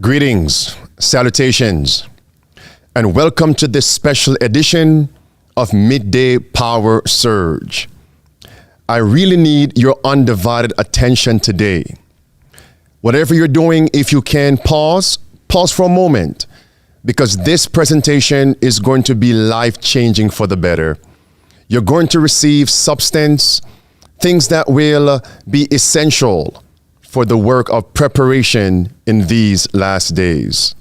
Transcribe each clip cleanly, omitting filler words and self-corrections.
Greetings, salutations, and welcome to this special edition of Midday Power Surge. I really need your undivided attention today. Whatever you're doing, if you can, pause for a moment, because this presentation is going to be life-changing for the better. You're going to receive substance, things that will be essential for the work of preparation in these last days.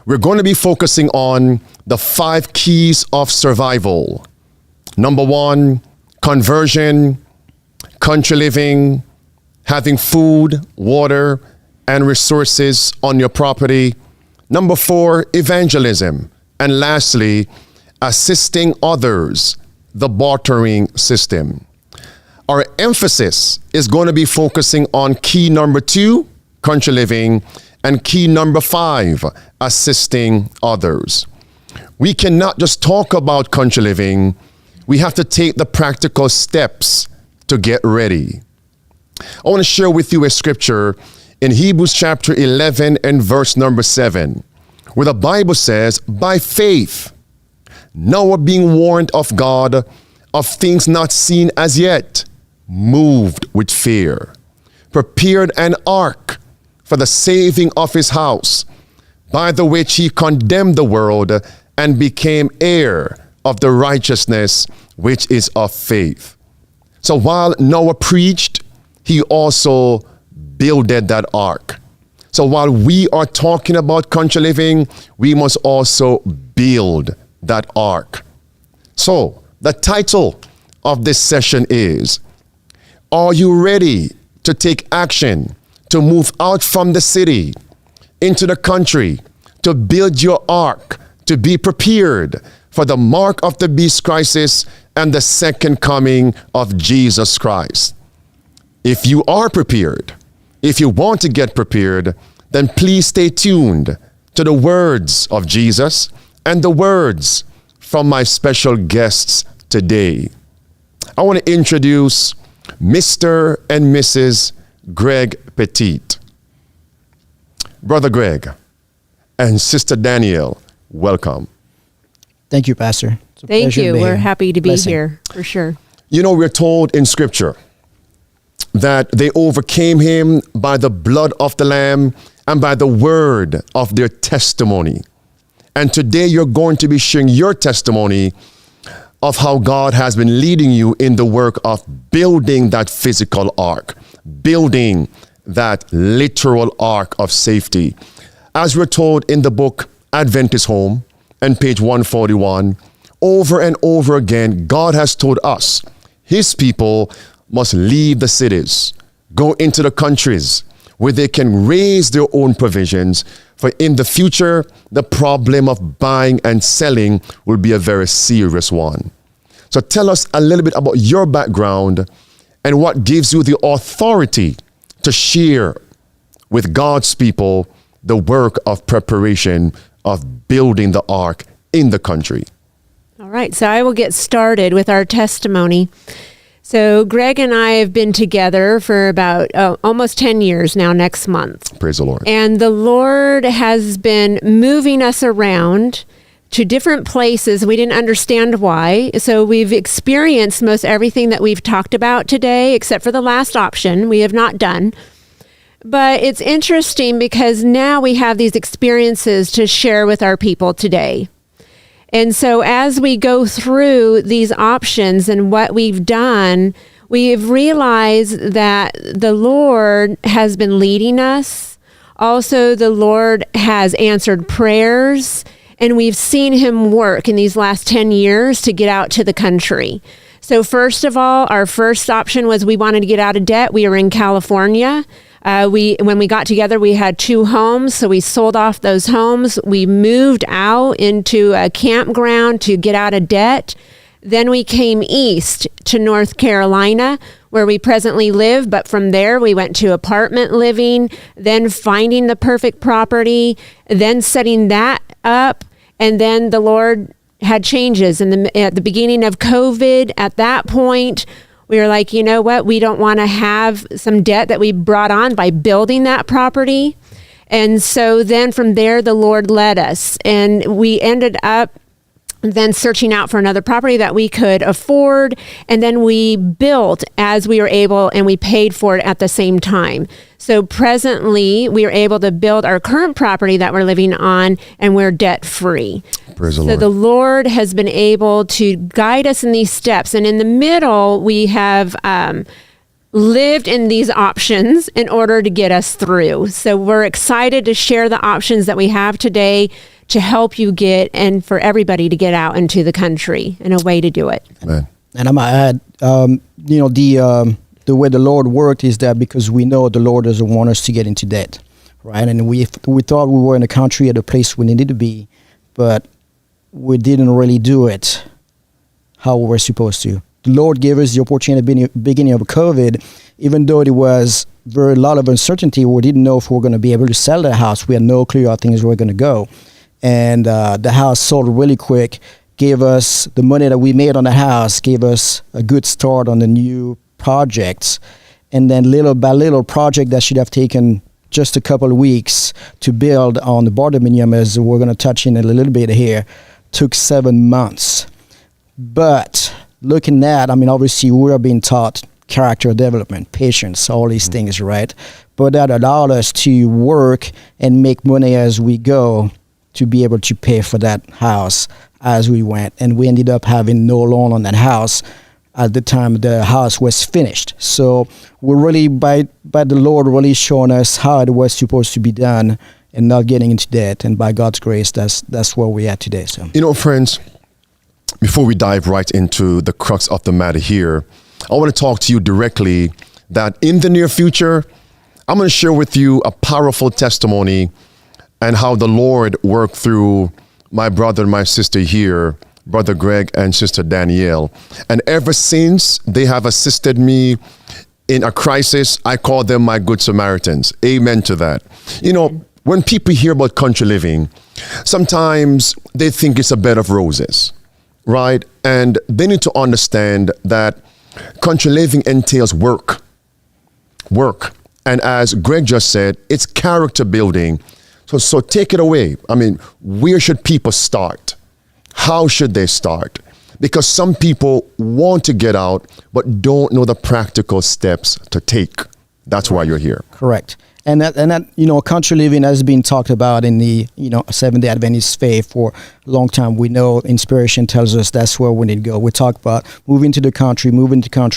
We're going to be focusing on the 5 keys of survival. Number 1, conversion, country living, having food, water, and resources on your property. Number 4, evangelism. And lastly, assisting others, the bartering system. Our emphasis is going to be focusing on key number 2, country living, and key number 5, assisting others. We cannot just talk about country living. We have to take the practical steps to get ready. I want to share with you a scripture in Hebrews chapter 11 and verse number 7, where the Bible says, by faith, Noah being warned of God of things not seen as yet, moved with fear, prepared an ark for the saving of his house, by the which he condemned the world and became heir of the righteousness which is of faith. So while Noah preached, he also builded that ark. So while we are talking about country living, we must also build that ark. So the title of this session is, are you ready to take action, to move out from the city into the country, to build your ark, to be prepared for the mark of the beast crisis and the second coming of Jesus Christ? If you are prepared, if you want to get prepared, then please stay tuned to the words of Jesus and the words from my special guests today. I want to introduce Mr. and Mrs. Greg Petit. Brother Greg and Sister Danielle, welcome. Thank you, Pastor. Thank you. We're happy to be here, for sure. You know, we're told in Scripture that they overcame him by the blood of the Lamb and by the word of their testimony. And today you're going to be sharing your testimony of how God has been leading you in the work of building that physical ark, building that literal ark of safety. As we're told in the book Adventist Home and page 141, over and over again, God has told us, his people must leave the cities, go into the countries where they can raise their own provisions, for in the future, the problem of buying and selling will be a very serious one. So tell us a little bit about your background and what gives you the authority to share with God's people the work of preparation of building the ark in the country. All right, so I will get started with our testimony. So Greg and I have been together for about almost 10 years now next month. Praise the Lord. And the Lord has been moving us around to different places. We didn't understand why. So we've experienced most everything that we've talked about today, except for the last option we have not done. But it's interesting because now we have these experiences to share with our people today. And so as we go through these options and what we've done, we've realized that the Lord has been leading us. Also, the Lord has answered prayers, and we've seen him work in these last 10 years to get out to the country. So first of all, our first option was we wanted to get out of debt. We were in California. When we got together, we had 2 homes, so we sold off those homes. We moved out into a campground to get out of debt. Then we came east to North Carolina, where we presently live, but from there we went to apartment living, then finding the perfect property, then setting that up, and then the Lord had changes. At the beginning of COVID, at that point, we were like, you know what? We don't want to have some debt that we brought on by building that property. And so then from there, the Lord led us, and we ended up then searching out for another property that we could afford. And then we built as we were able, and we paid for it at the same time. So presently we are able to build our current property that we're living on, and we're debt free. Praise the So Lord. the Lord has been able to guide us in these steps. And in the middle, we have lived in these options in order to get us through. So we're excited to share the options that we have today to help you get, and for everybody to get out into the country, and a way to do it. Man. And I might add, the way the Lord worked is that because we know the Lord doesn't want us to get into debt, right? And we thought we were in a country at a place we needed to be, but we didn't really do it how we were supposed to. The Lord gave us the opportunity at the beginning of COVID, even though it was very lot of uncertainty. We didn't know if we were going to be able to sell the house. We had no clue how things were going to go. And the house sold really quick, gave us the money that we made on the house, gave us a good start on the new projects. And then little by little, project that should have taken just a couple of weeks to build on the Barndominium, as we're going to touch in a little bit here, took 7 months. But looking at, obviously we are being taught character development, patience, all these things, right? But that allowed us to work and make money as we go, to be able to pay for that house as we went. And we ended up having no loan on that house at the time the house was finished. So we're really, by the Lord really showing us how it was supposed to be done, and not getting into debt. And by God's grace, that's where we're at today. So, Friends, before we dive right into the crux of the matter here, I want to talk to you directly that in the near future, I'm going to share with you a powerful testimony and how the Lord worked through my brother and my sister here, Brother Greg and Sister Danielle. And ever since they have assisted me in a crisis, I call them my good Samaritans. Amen to that. When people hear about country living, sometimes they think it's a bed of roses, right? And they need to understand that country living entails work. And as Greg just said, it's character building. So take it away. Where should people start? How should they start? Because some people want to get out, but don't know the practical steps to take. That's why you're here. correct. And that country living has been talked about in the Seventh-day Adventist faith for a long time. We know inspiration tells us that's where we need to go. We talk about moving to the country,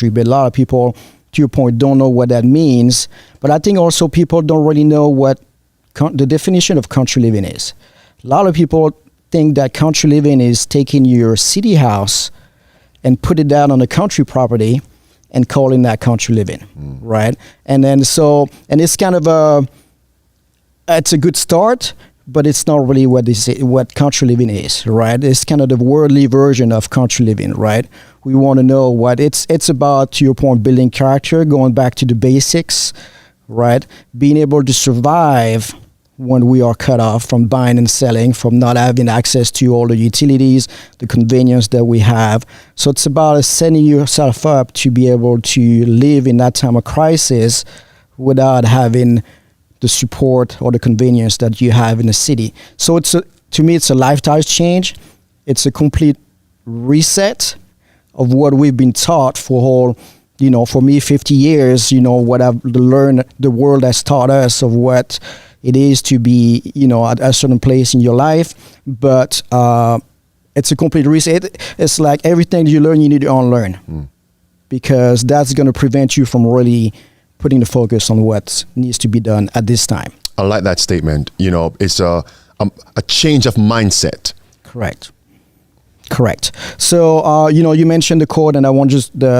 but a lot of people, to your point, don't know what that means. But I think also people don't really know what the definition of country living is. A lot of people think that country living is taking your city house and put it down on a country property and calling that country living, right? And then and it's kind of it's a good start, but it's not really what country living is, right? It's kind of the worldly version of country living, right? We want to know what it's about, to your point, building character, going back to the basics, right? Being able to survive when we are cut off from buying and selling, from not having access to all the utilities, the convenience that we have. So it's about setting yourself up to be able to live in that time of crisis without having the support or the convenience that you have in the city. So to me, it's a lifestyle change. It's a complete reset of what we've been taught for for me, 50 years, what I've learned, the world has taught us of what it is to be, at a certain place in your life. But it's a complete reset. It's like everything you learn, you need to unlearn, because that's going to prevent you from really putting the focus on what needs to be done at this time. I like that statement. It's a change of mindset. Correct. So, you mentioned the quote, and I want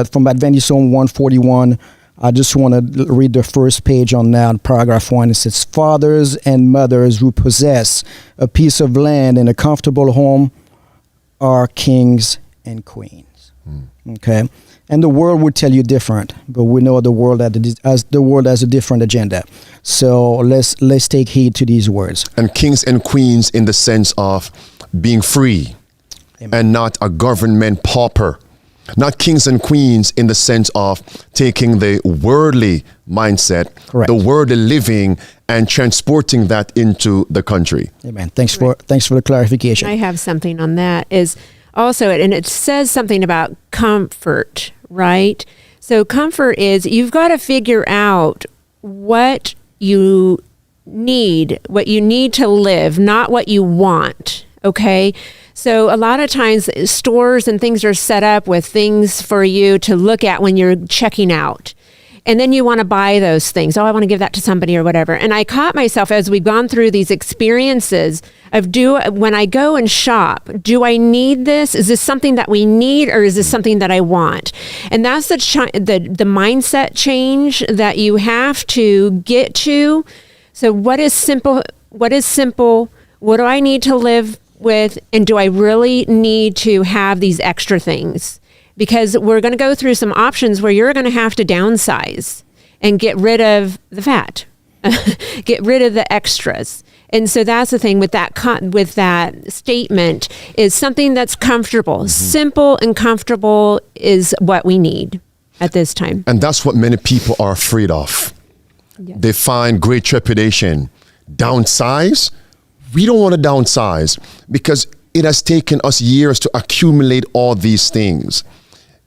from Adventist Home 141, I just want to read the first page on that, paragraph 1. It says, fathers and mothers who possess a piece of land and a comfortable home are kings and queens. Okay? And the world would tell you different, but we know the world has a different agenda. So let's take heed to these words. And kings and queens in the sense of being free. Amen. And not a government pauper. Not kings and queens in the sense of taking the worldly mindset, Correct. the worldly living, and transporting that into the country. Amen. Thanks for the clarification. I have something on that is also, and it says something about comfort, right? So comfort is you've got to figure out what you need to live, not what you want. Okay. So a lot of times stores and things are set up with things for you to look at when you're checking out. And then you want to buy those things. Oh, I want to give that to somebody or whatever. And I caught myself as we've gone through these experiences of when I go and shop, do I need this? Is this something that we need, or is this something that I want? And that's the mindset change that you have to get to. So what is simple? What do I need to live with? And do I really need to have these extra things? Because we're going to go through some options where you're going to have to downsize and get rid of the fat, get rid of the extras. And so that's the thing with that statement is something that's comfortable. Mm-hmm. Simple and comfortable is what we need at this time. And that's what many people are afraid of. Yes. They find great trepidation. Downsize? We don't want to downsize because it has taken us years to accumulate all these things.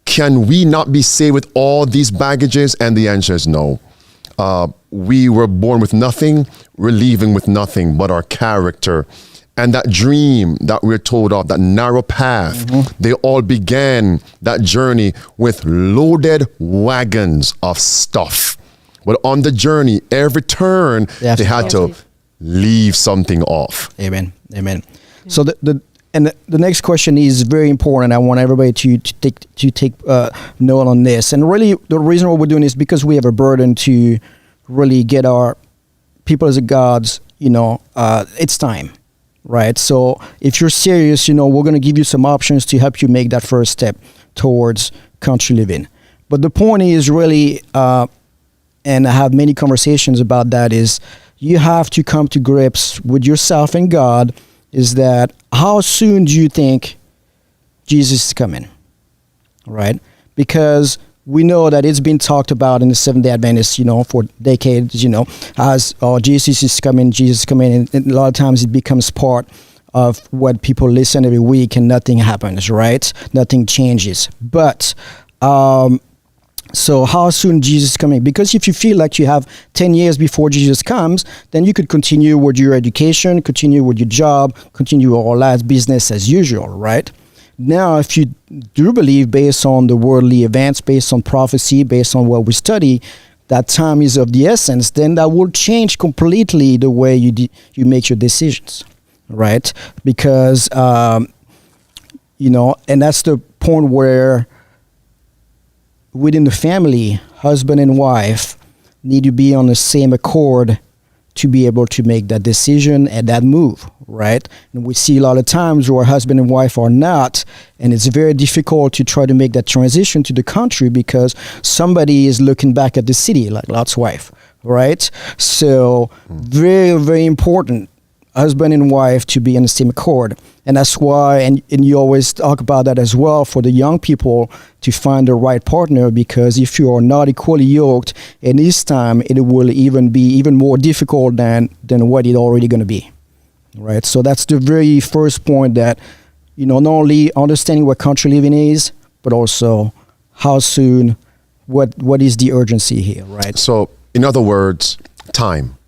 Can we not be saved with all these baggages? And the answer is no. We were born with nothing, we're leaving with nothing but our character. And that dream that we're told of, that narrow path, mm-hmm. They all began that journey with loaded wagons of stuff. But on the journey, every turn, they had to leave something off. Amen. Amen. Yeah. So the next question is very important. I want everybody to take note on this. And really, the reason why we're doing this is because we have a burden to really get our people as a gods. It's time, right? So if you're serious, we're going to give you some options to help you make that first step towards country living. But the point is really, and I have many conversations about that, is you have to come to grips with yourself and God. Is that how soon do you think Jesus is coming? Right? Because we know that it's been talked about in the Seventh-day Adventists, for decades, as Jesus is coming, and a lot of times it becomes part of what people listen every week and nothing happens, right? Nothing changes. But so how soon Jesus is coming? Because if you feel like you have 10 years before Jesus comes, then you could continue with your education, continue with your job, continue all that business as usual, right? Now, if you do believe based on the worldly events, based on prophecy, based on what we study, that time is of the essence, then that will change completely the way you make your decisions, right? Because, and that's the point where within the family, husband and wife need to be on the same accord to be able to make that decision and that move, right? And we see a lot of times where husband and wife are not, and it's very difficult to try to make that transition to the country because somebody is looking back at the city, like Lot's wife, right? So very, very important, husband and wife to be on the same accord. And that's why, and you always talk about that as well, for the young people to find the right partner, because if you are not equally yoked, in this time, it will even be even more difficult than what it's already going to be, right? So that's the very first point, that, not only understanding what country living is, but also how soon, what is the urgency here, right? So, in other words, time.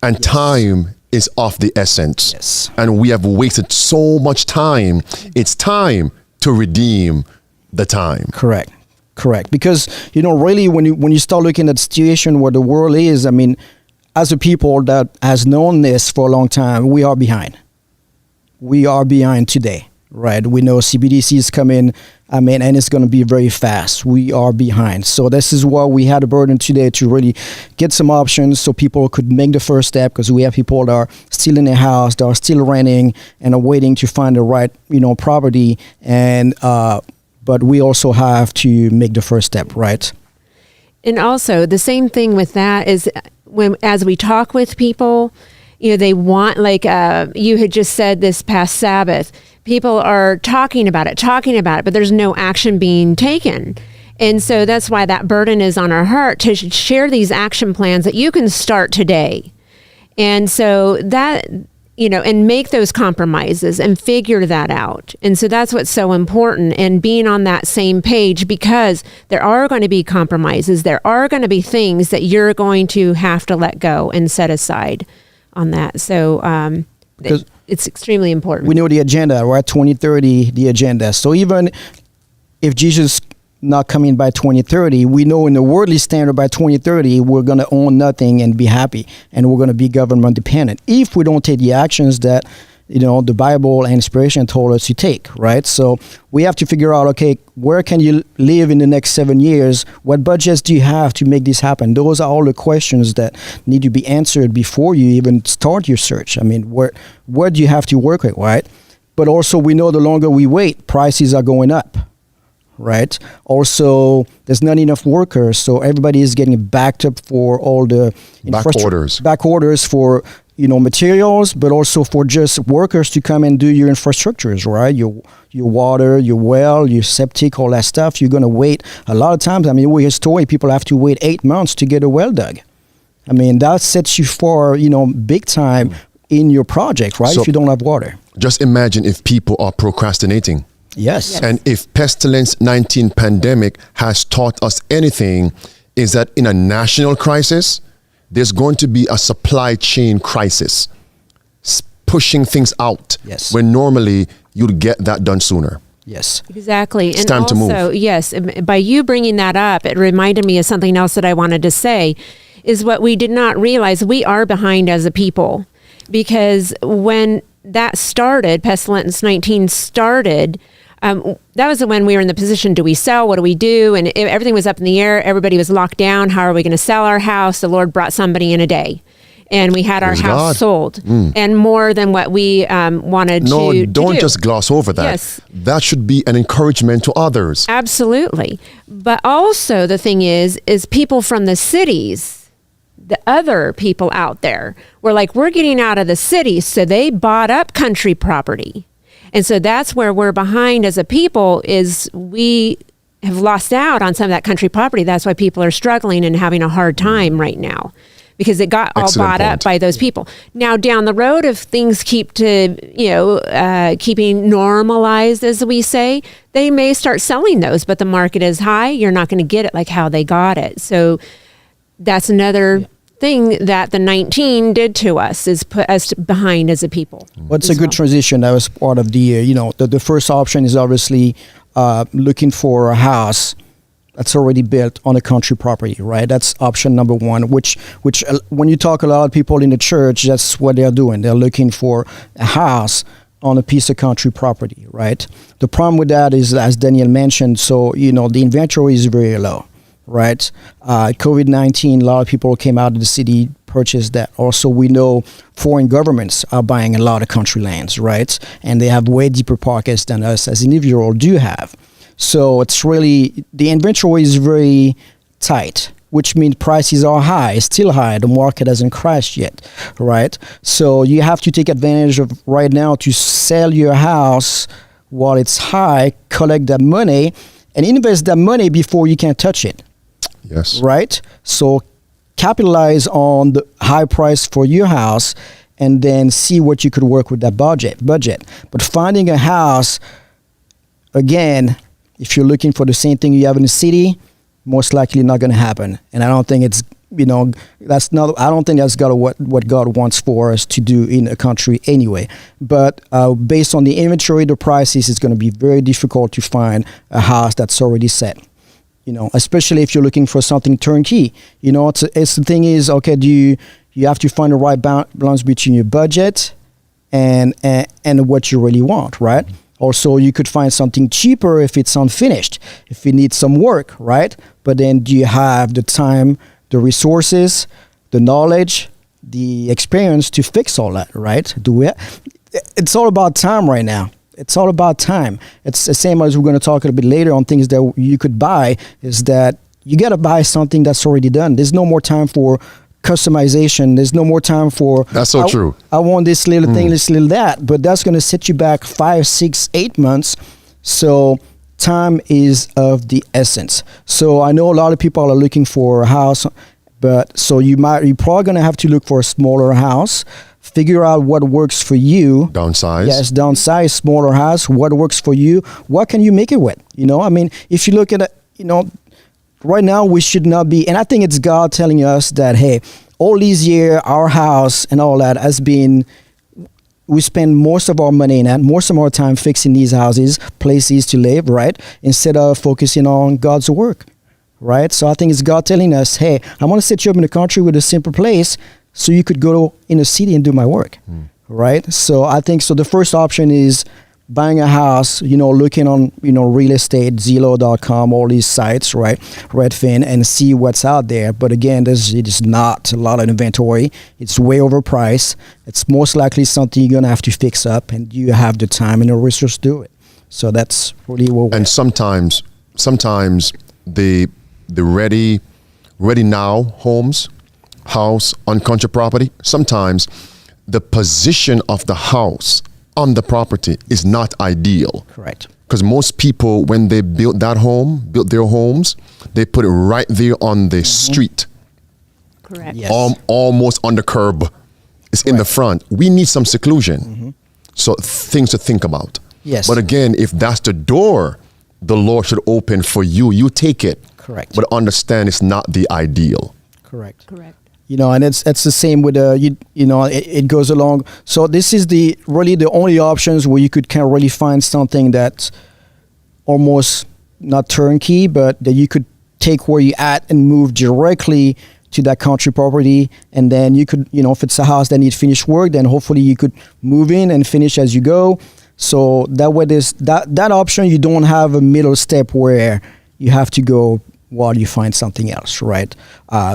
And yes. Time is of the essence. Yes. And we have wasted so much time. It's time to redeem the time. Correct. Because, really when you start looking at the situation where the world is, as a people that has known this for a long time, we are behind. We are behind today, right? We know CBDC is coming, and it's going to be very fast. We are behind. So this is why we had a burden today to really get some options so people could make the first step, because we have people that are still in their house, that are still renting and are waiting to find the right, property. And, but we also have to make the first step, right? And also the same thing with that is as we talk with people, they want, like you had just said this past Sabbath, People are talking about it, but there's no action being taken. And so that's why that burden is on our heart to share these action plans that you can start today. And so that, and make those compromises and figure that out. And so that's what's so important, and being on that same page, because there are going to be compromises. There are going to be things that you're going to have to let go and set aside on that. So it's extremely important. We know the agenda, right? 2030, the agenda. So even if Jesus not coming by 2030, we know in the worldly standard by 2030 we're going to own nothing and be happy, and we're going to be government dependent if we don't take the actions that the Bible and inspiration told us to take, right? So we have to figure out, okay, where can you live in the next 7 years? What budgets do you have to make this happen? Those are all the questions that need to be answered before you even start your search. I mean, where do you have to work with, right? But also we know the longer we wait, prices are going up. Right. Also, there's not enough workers, so everybody is getting backed up for all the back orders for materials, but also for just workers to come and do your infrastructures, right? Your water, your well, your septic, all that stuff. You're going to wait a lot of times. I mean, we historically people have to wait 8 months to get a well dug. I mean, that sets you for big time in your project, right? So if you don't have water. Just imagine if people are procrastinating. Yes. And if pestilence 19 pandemic has taught us anything, is that in a national crisis, there's going to be a supply chain crisis, pushing things out. Yes. When normally you'd get that done sooner. Yes. Exactly. It's time to move. Yes, by you bringing that up, it reminded me of something else that I wanted to say, is what we did not realize. We are behind as a people, because when that started, pestilence 19 started, that was when we were in the position, do we sell? What do we do? And everything was up in the air. Everybody was locked down. How are we going to sell our house? The Lord brought somebody in a day, and we had our house sold, and more than what we wanted to do. No, don't just gloss over that. Yes. That should be an encouragement to others. Absolutely. But also the thing is people from the cities, the other people out there were like, we're getting out of the city. So they bought up country property. And so that's where we're behind as a people, is we have lost out on some of that country property. That's why people are struggling and having a hard time right now, because it got all bought up by those people. Now, down the road, if things keep to, keeping normalized, as we say, they may start selling those, but the market is high. You're not going to get it like how they got it. So that's another thing that the 19 did to us, is put us behind as a people. What's a good transition? That was part of the, the first option is obviously looking for a house that's already built on a country property, right? That's option number one, which when you talk a lot of people in the church, that's what they're doing. They're looking for a house on a piece of country property, right? The problem with that is, as Danielle mentioned, so, the inventory is very low. Right. COVID-19, a lot of people came out of the city, purchased that. Also, we know foreign governments are buying a lot of country lands, right? And they have way deeper pockets than us as individuals do have. So it's really, the inventory is very tight, which means prices are high, still high. The market hasn't crashed yet, right? So you have to take advantage of right now to sell your house while it's high, collect that money, and invest that money before you can touch it. Yes. Right? So capitalize on the high price for your house, and then see what you could work with that budget. But finding a house, again, if you're looking for the same thing you have in the city, most likely not going to happen. And I don't think it's, I don't think that's what God wants for us to do in a country anyway. But based on the inventory, the prices, it's going to be very difficult to find a house that's already set. Especially if you're looking for something turnkey. It's the thing is, okay, you have to find the right balance between your budget and what you really want, right? Also, you could find something cheaper if it's unfinished, if it needs some work, right? But then do you have the time, the resources, the knowledge, the experience to fix all that, right? It's all about time right now. It's all about time. It's the same as we're going to talk a bit later on things that you could buy, is that you got to buy something that's already done. There's no more time for customization. There's no more time for That's so true. I want this little thing, this little that, but that's going to set you back 5, 6, 8 months. So time is of the essence. So I know a lot of people are looking for a house, but so you're probably going to have to look for a smaller house. Figure out what works for you. Downsize. Yes, downsize, smaller house. What works for you? What can you make it with? I mean, if you look at it, right now we should not be, and I think it's God telling us that, hey, all these years, our house and all that has been, we spend most of our money in that, most of our time fixing these houses, places to live, right? Instead of focusing on God's work, right? So I think it's God telling us, hey, I want to set you up in the country with a simple place so you could go in a city and do my work, right? So I think, so the first option is buying a house, looking on, real estate, Zillow.com, all these sites, right? Redfin, and see what's out there. But again, it is not a lot of inventory. It's way overpriced. It's most likely something you're going to have to fix up, and you have the time and the resources to do it. So that's really what we're And sometimes the ready now house on country property, sometimes the position of the house on the property is not ideal. Correct. Because most people, when they built their homes, they put it right there on the street. Correct. Yes. Almost on the curb. It's in the front. We need some seclusion. So things to think about. Yes. But again, if that's the door the Lord should open for you, you take it. Correct. But understand it's not the ideal. Correct. Correct. And it's the same with it goes along. So this is really the only options where you can really find something that's almost not turnkey, but that you could take where you're at and move directly to that country property. And then you could, if it's a house that needs finished work, then hopefully you could move in and finish as you go. So that way there's that option. You don't have a middle step where you have to go while you find something else, right?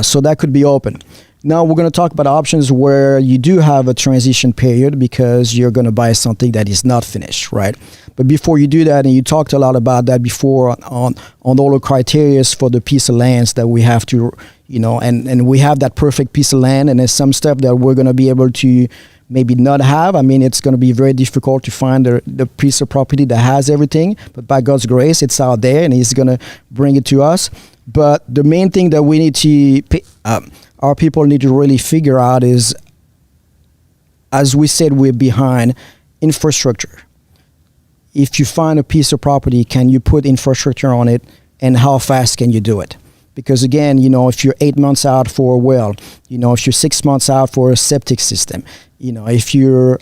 So that could be open. Now we're going to talk about options where you do have a transition period because you're going to buy something that is not finished, right? But before you do that, and you talked a lot about that before on all the criteria for the piece of lands that we have to, and we have that perfect piece of land, and there's some stuff that we're going to be able to maybe not have. I mean, it's going to be very difficult to find the piece of property that has everything, but by God's grace, it's out there, and He's going to bring it to us. But the main thing that we need to our people need to really figure out is, as we said, we're behind infrastructure. If you find a piece of property, can you put infrastructure on it, and how fast can you do it? Because again, if you're 8 months out for a well, if you're 6 months out for a septic system, if you're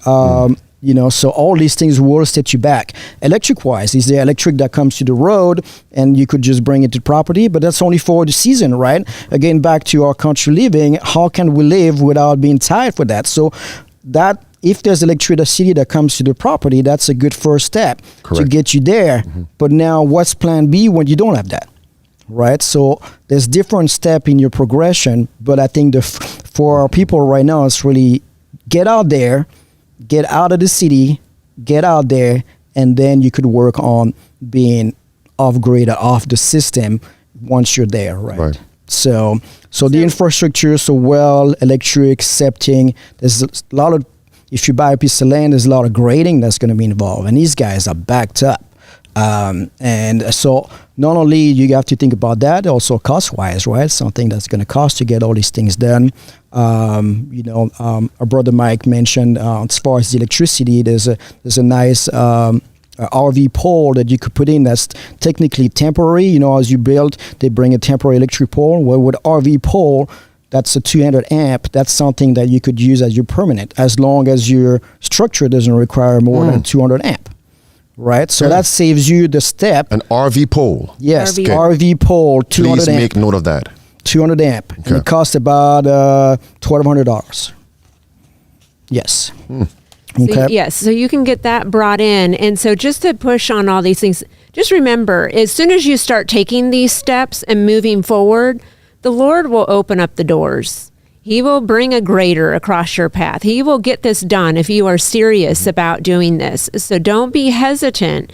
so all these things will set you back. Electric-wise, is there electric that comes to the road and you could just bring it to property? But that's only for the season, right? Again, back to our country living, how can we live without being tied for that? So that if there's electricity that comes to the property, that's a good first step to get you there. But now what's plan B when you don't have that? Right? So there's different step in your progression, but I think for our people right now, it's really get out there, get out of the city, get out there, and then you could work on being off grid or off the system once you're there, right? So the infrastructure, well, electric, septic, there's a lot of, if you buy a piece of land, there's a lot of grading that's going to be involved, and these guys are backed up. And so not only you have to think about that, also cost-wise, right? Something that's going to cost to get all these things done. Our brother Mike mentioned as far as the electricity, there's a nice RV pole that you could put in that's technically temporary. As you build, they bring a temporary electric pole. Well, with RV pole, that's a 200 amp. That's something that you could use as your permanent, as long as your structure doesn't require more than 200 amp. Right, so that saves you the step. An RV pole. Yes, RV pole, 200 Please amp. make note of that. 200 amp, and it costs about $1,200. Yes. Okay. So you can get that brought in, and so just to push on all these things, just remember, as soon as you start taking these steps and moving forward, the Lord will open up the doors. He will bring a grader across your path. He will get this done if you are serious about doing this. So don't be hesitant.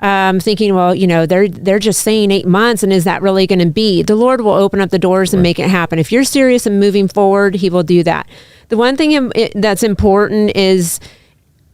thinking, well, they're just saying 8 months, and is that really going to be? The Lord will open up the doors and make it happen. If you're serious and moving forward, He will do that. The one thing that's important is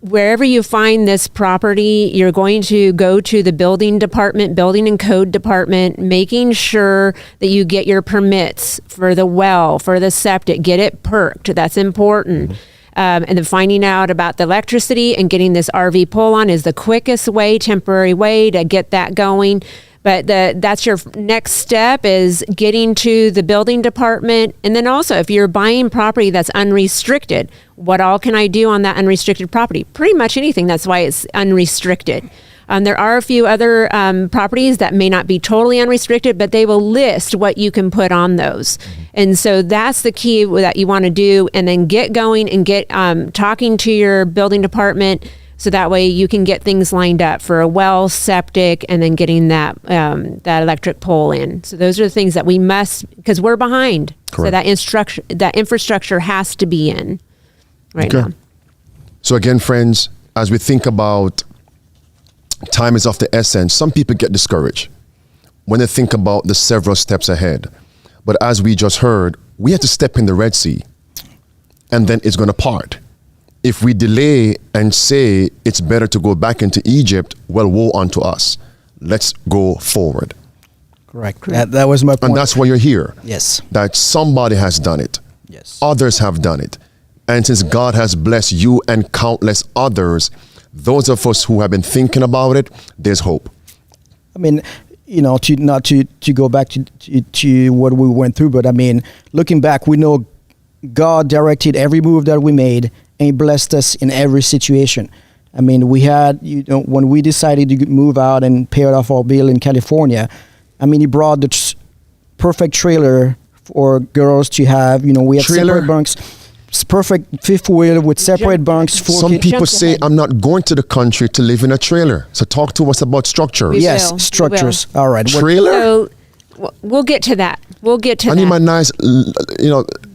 wherever you find this property, you're going to go to the building department, building and code department, making sure that you get your permits for the well, for the septic, get it perked. That's important. And then finding out about the electricity and getting this RV pull on is the quickest way, temporary way to get that going. But that's your next step, is getting to the building department. And then also, if you're buying property that's unrestricted, what all can I do on that unrestricted property? Pretty much anything. That's why it's unrestricted. There are a few other properties that may not be totally unrestricted, but they will list what you can put on those. And so that's the key that you want to do. And then get going and get talking to your building department, so that way you can get things lined up for a well, septic, and then getting that electric pole in. So those are the things that we must, because we're behind. Correct. So that infrastructure has to be in right now. So again, friends, as we think about time is of the essence, some people get discouraged when they think about the several steps ahead. But as we just heard, we have to step in the Red Sea, and then it's going to part. If we delay and say it's better to go back into Egypt, well, woe unto us. Let's go forward. Correct. That was my point. And that's why you're here. Yes. That somebody has done it. Yes. Others have done it. And since God has blessed you and countless others, those of us who have been thinking about it, there's hope. I mean, to go back to what we went through, but I mean, looking back, we know God directed every move that we made, and He blessed us in every situation. I mean, we had, when we decided to move out and pay off our bill in California, I mean, He brought the perfect trailer for girls to have. We had separate bunks. It's perfect fifth wheel with separate bunks. Some people say, I'm not going to the country to live in a trailer. So talk to us about structures. Yes, structures. All right. Trailer? So we'll get to that. I need my nice,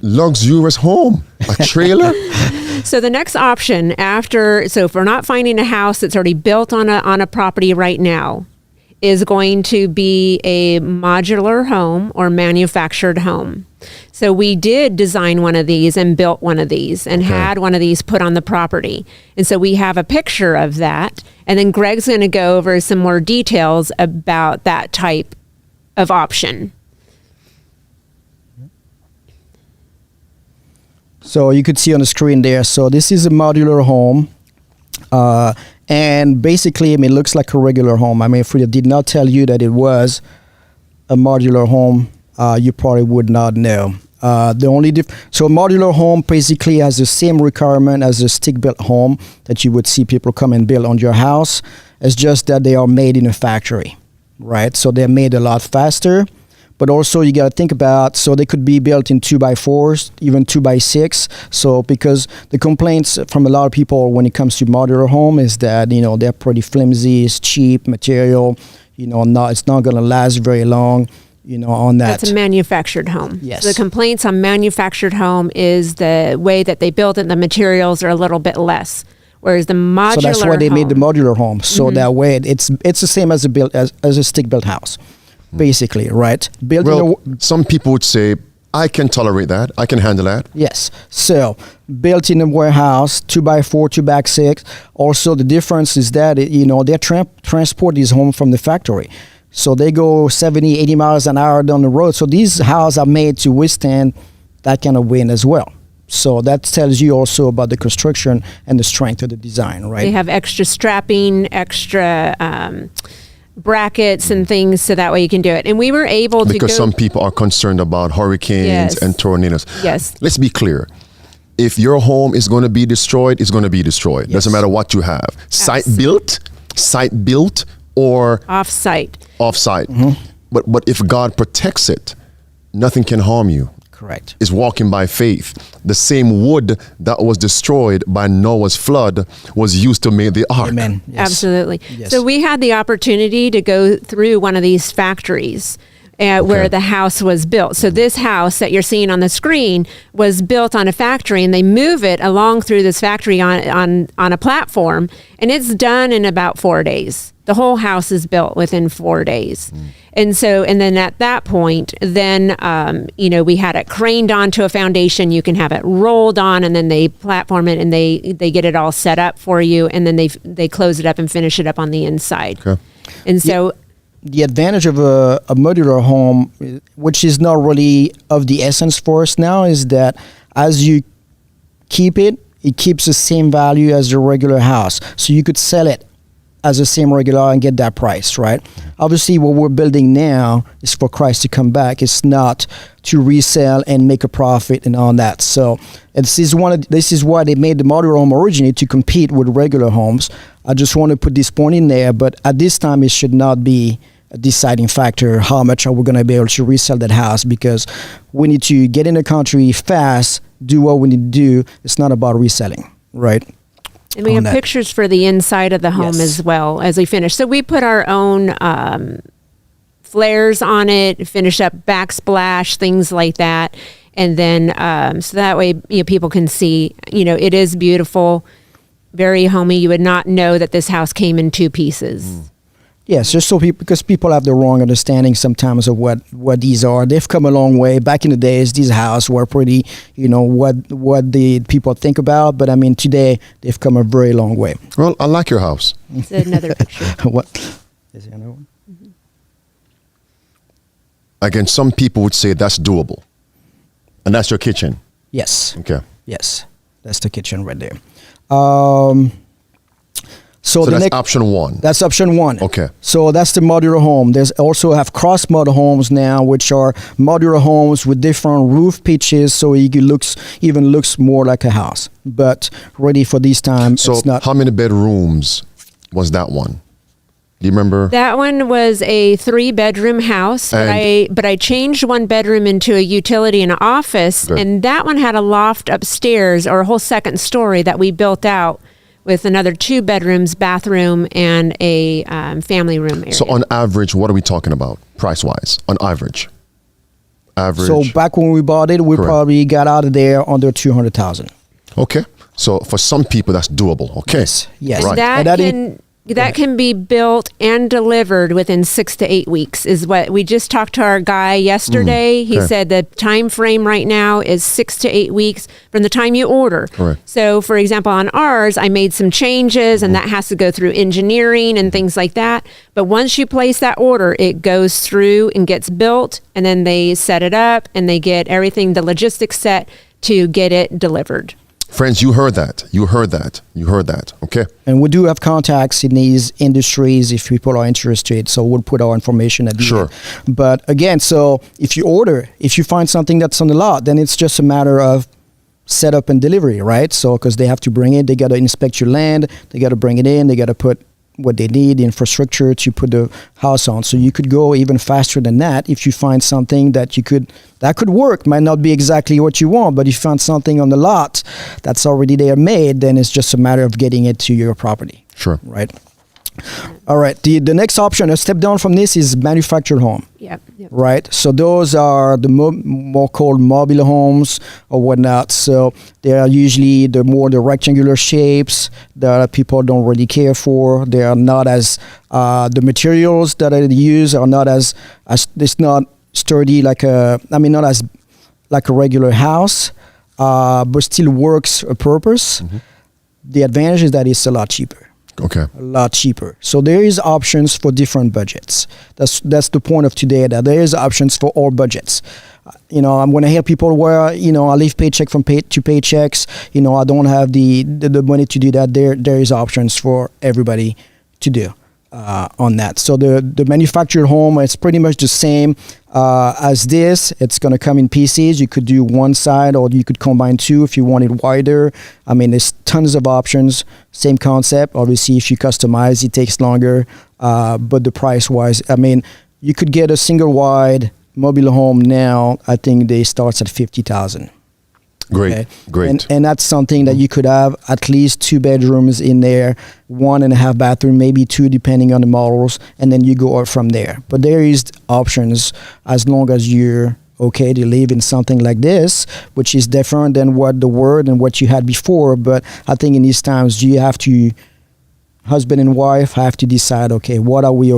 luxurious home. A trailer? So the next option if we're not finding a house that's already built on a property right now, is going to be a modular home or manufactured home. So we did design one of these and built one of these and had one of these put on the property. And so we have a picture of that. And then Greg's going to go over some more details about that type of option. So you could see on the screen there. So this is a modular home. And basically, I mean, it looks like a regular home. I mean, if we did not tell you that it was a modular home, you probably would not know. The only so a modular home basically has the same requirement as a stick-built home that you would see people come and build on your house. It's just that they are made in a factory, right? So they're made a lot faster. But also you got to think about, so they could be built in 2x4s, even 2x6. So because the complaints from a lot of people when it comes to modular home is that, they're pretty flimsy, it's cheap material, it's not going to last very long, on that. That's a manufactured home. Yes. So the complaints on manufactured home is the way that they built it, the materials are a little bit less. Whereas the modular So that's why they made the modular home. So that way it's the same as a stick-built house. Basically, right? Some people would say, I can tolerate that. I can handle that. Yes. So, built in a warehouse, 2x4, 2x6. Also, the difference is that, they transport these home from the factory. So, they go 70, 80 miles an hour down the road. So, these houses are made to withstand that kind of wind as well. So, that tells you also about the construction and the strength of the design, right? They have extra strapping, extra brackets and things, so that way you can do it. And we were able to because some people are concerned about hurricanes and tornadoes. Yes. Let's be clear. If your home is going to be destroyed, it's going to be destroyed. Yes. Doesn't matter what you have. Site built or off-site. Mm-hmm. But if God protects it, nothing can harm you. Correct. Is walking by faith. The same wood that was destroyed by Noah's flood was used to make the ark. Amen. Yes. Absolutely. Yes. So we had the opportunity to go through one of these factories. where the house was built. So this house that you're seeing on the screen was built on a factory, and they move it along through this factory on a platform, and it's done in about 4 days. The whole house is built within 4 days. And then at that point, then, we had it craned onto a foundation. You can have it rolled on, and then they platform it, and they get it all set up for you, and then they close it up and finish it up on the inside. Okay. And so the advantage of a modular home, which is not really of the essence for us now, is that as you keep it, it keeps the same value as the regular house. So you could sell it as the same regular and get that price, right? Obviously, what we're building now is for Christ to come back. It's not to resell and make a profit and all that. So this is why they made the modular home originally, to compete with regular homes. I just want to put this point in there, but at this time, it should not be a deciding factor how much are we going to be able to resell that house, because we need to get in the country fast, do what we need to do. It's not about reselling, right? And we have pictures for the inside of the home as well as we finish. So we put our own flares on it, finish up backsplash, things like that. And then so that way people can see, it is beautiful, very homey. You would not know that this house came in 2 pieces. Yes, just so because people have the wrong understanding sometimes of what these are. They've come a long way. Back in the days, these houses were pretty, what the people think about. But I mean, today they've come a very long way. Well, I like your house. It's another picture. What? Is there another one? Again, some people would say that's doable, and that's your kitchen. Yes. Okay. Yes, that's the kitchen right there. So that's option 1. That's option 1. Okay. So that's the modular home. There's also have cross modular homes now, which are modular homes with different roof pitches, so it looks more like a house. But ready for this time, So it's not. how many bedrooms was that one? Do you remember? That one was a 3-bedroom house, but I changed 1 bedroom into a utility and an office, and that one had a loft upstairs, or a whole second story that we built out with another 2 bedrooms, bathroom, and a family room area. So on average, what are we talking about price-wise? On average? So back when we bought it, we probably got out of there under $200,000. Okay. So for some people, that's doable. Okay. Yes. Right. That can be built and delivered within 6 to 8 weeks is what we just talked to our guy yesterday. He said the time frame right now is 6 to 8 weeks from the time you order. Right. So for example, on ours, I made some changes and that has to go through engineering and things like that. But once you place that order, it goes through and gets built, and then they set it up and they get everything, the logistics set to get it delivered. Friends, you heard that. Okay. And we do have contacts in these industries if people are interested. So we'll put our information at the end. But again, so if you find something that's on the lot, then it's just a matter of setup and delivery, right? So because they have to bring it, they got to inspect your land, they got to bring it in, they got to put what they need, the infrastructure to put the house on. So you could go even faster than that if you find something that could work. Might not be exactly what you want, but if you find something on the lot that's already there made, then it's just a matter of getting it to your property. Sure. Right. All right. The next option, a step down from this, is manufactured home. Yep. Right. So those are the more called mobile homes or whatnot. So they are usually the rectangular shapes that people don't really care for. They are not as the materials that are used are not as it's not sturdy not as like a regular house, but still works a purpose. Mm-hmm. The advantage is that it's a lot cheaper. Okay. A lot cheaper. So there is options for different budgets. That's the point of today, that there is options for all budgets. I'm going to hear people where, I live paycheck to paychecks. I don't have the money to do that. There is options for everybody to do on that. So the manufactured home, it's pretty much the same as this. It's going to come in pieces. You could do one side, or you could combine 2 if you want it wider. I mean, there's tons of options. Same concept. Obviously, if you customize, it takes longer. But the price-wise, I mean, you could get a single-wide mobile home now. I think they start at $50,000. Great, great. And that's something that you could have at least 2 bedrooms in there, 1.5 bathroom, maybe 2 depending on the models, and then you go out from there. But there is options as long as you're okay to live in something like this, which is different than what the word and what you had before. But I think in these times you have to, husband and wife have to decide, okay, what are we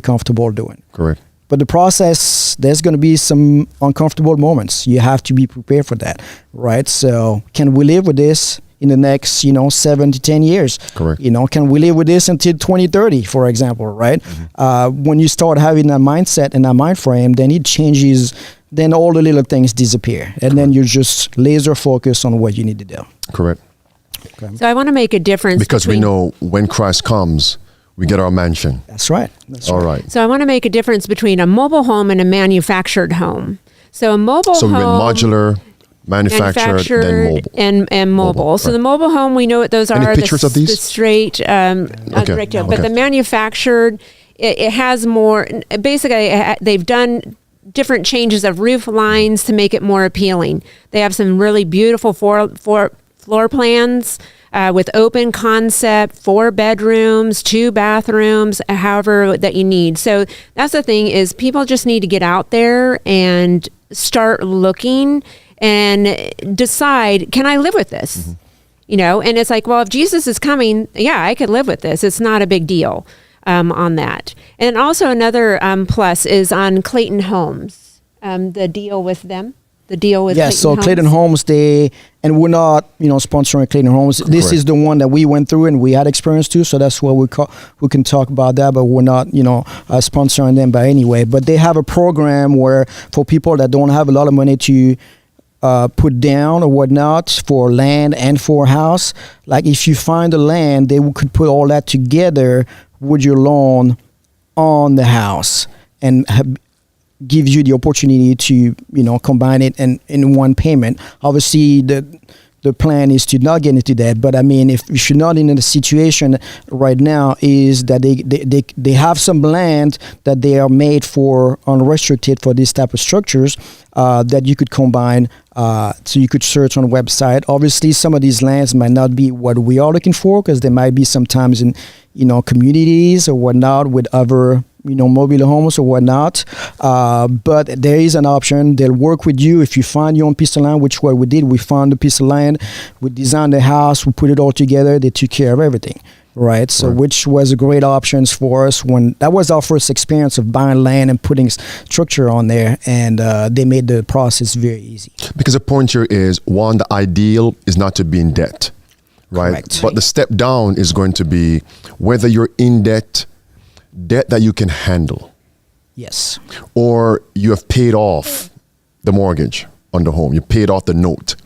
comfortable doing? Correct. But the process, there's going to be some uncomfortable moments. You have to be prepared for that, right? So can we live with this in the next, 7 to 10 years? Correct. Can we live with this until 2030, for example, right? When you start having that mindset and that mind frame, then it changes, then all the little things disappear. And then you're just laser focused on what you need to do. Correct. Okay. So I want to make a difference. Because we know when Christ comes, we get our mansion. That's right. All right. So I want to make a difference between a mobile home and a manufactured home. So a mobile home. So we went modular, manufactured, then mobile. And mobile. So right. the mobile home, we know what those Any are. pictures of these? The straight, directive. But the manufactured, it has more, basically they've done different changes of roof lines to make it more appealing. They have some really beautiful floor plans with open concept, 4 bedrooms, 2 bathrooms, however that you need. So that's the thing, is people just need to get out there and start looking and decide, can I live with this? And it's like, well, if Jesus is coming, yeah, I could live with this. It's not a big deal on that. And also another plus is on Clayton Homes, the deal with them. The deal with Clayton Homes, and we're not sponsoring Clayton Homes. This is the one that we went through and we had experience too, so that's what we can talk about that, but we're not sponsoring them by any way. But they have a program where for people that don't have a lot of money to put down or whatnot for land and for a house, like if you find the land, they could put all that together with your loan on the house and gives you the opportunity to combine it in one payment. Obviously the plan is to not get into that, but I mean, if you're not in a situation right now, is that they have some land that they are made for unrestricted for this type of structures that you could combine, so you could search on a website. Obviously some of these lands might not be what we are looking for, because there might be sometimes in communities or whatnot with other mobile homes or whatnot. But there is an option. They'll work with you if you find your own piece of land, which what we did. We found a piece of land, we designed the house, we put it all together. They took care of everything, right? So which was a great options for us when that was our first experience of buying land and putting structure on there, and they made the process very easy. Because the point here is, one, the ideal is not to be in debt, right? Correct. But the step down is going to be whether you're in debt that you can handle. Yes. Or you have paid off the mortgage on the home. You paid off the note.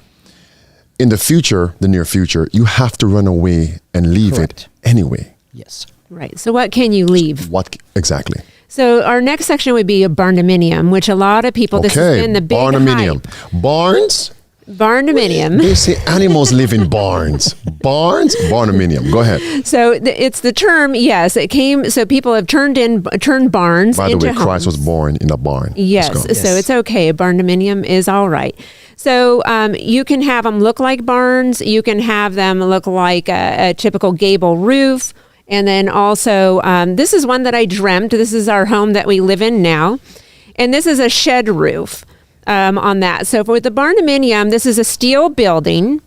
In the future, the near future, you have to run away and leave it anyway. Yes. Right. So what can you leave? What exactly? So our next section would be a barndominium, which a lot of people, this has been the big barndominium. hype. Barns? Barndominium. They say animals live in barns. Barns? Barndominium. Go ahead. So it's the term, yes, it came, so people have turned barns By the into way, homes. Christ was born in a barn. Yes, so it's okay. A barndominium is all right. So you can have them look like barns. You can have them look like a typical gable roof. And then also, this is one that I dreamt. This is our home that we live in now. And this is a shed roof. On that. So for the barndominium, this is a steel building.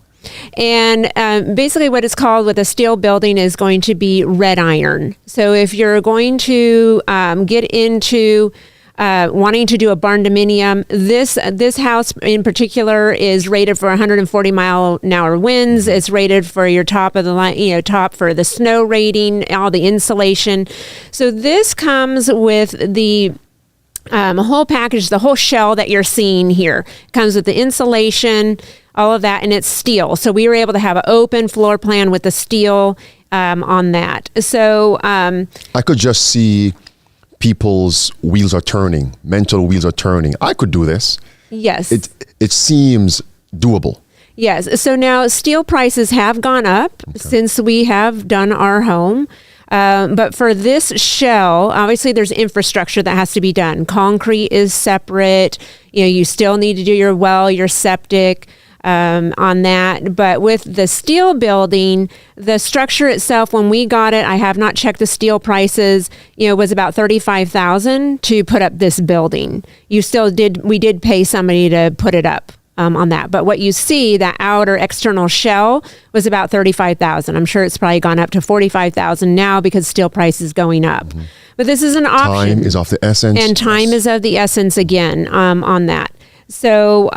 And basically what it's called with a steel building is going to be red iron. So if you're going to get into wanting to do a barndominium, this house in particular is rated for 140-mile-an-hour winds. It's rated for your top of the line, top for the snow rating, all the insulation. So this comes with the whole package, the whole shell that you're seeing here comes with the insulation, all of that, and it's steel. So we were able to have an open floor plan with the steel on that. So I could just see people's wheels are turning, mental wheels are turning. I could do this. Yes. It seems doable. Yes. So now steel prices have gone up since we have done our home. But for this shell, obviously there's infrastructure that has to be done. Concrete is separate. You still need to do your well, your septic on that. But with the steel building, the structure itself, when we got it, I have not checked the steel prices, was about $35,000 to put up this building. We did pay somebody to put it up. On that. But what you see, that outer external shell was about $35,000. I'm sure it's probably gone up to $45,000 now because steel price is going up. Mm-hmm. But this is an option. Time is of the essence. And time is of the essence again on that. So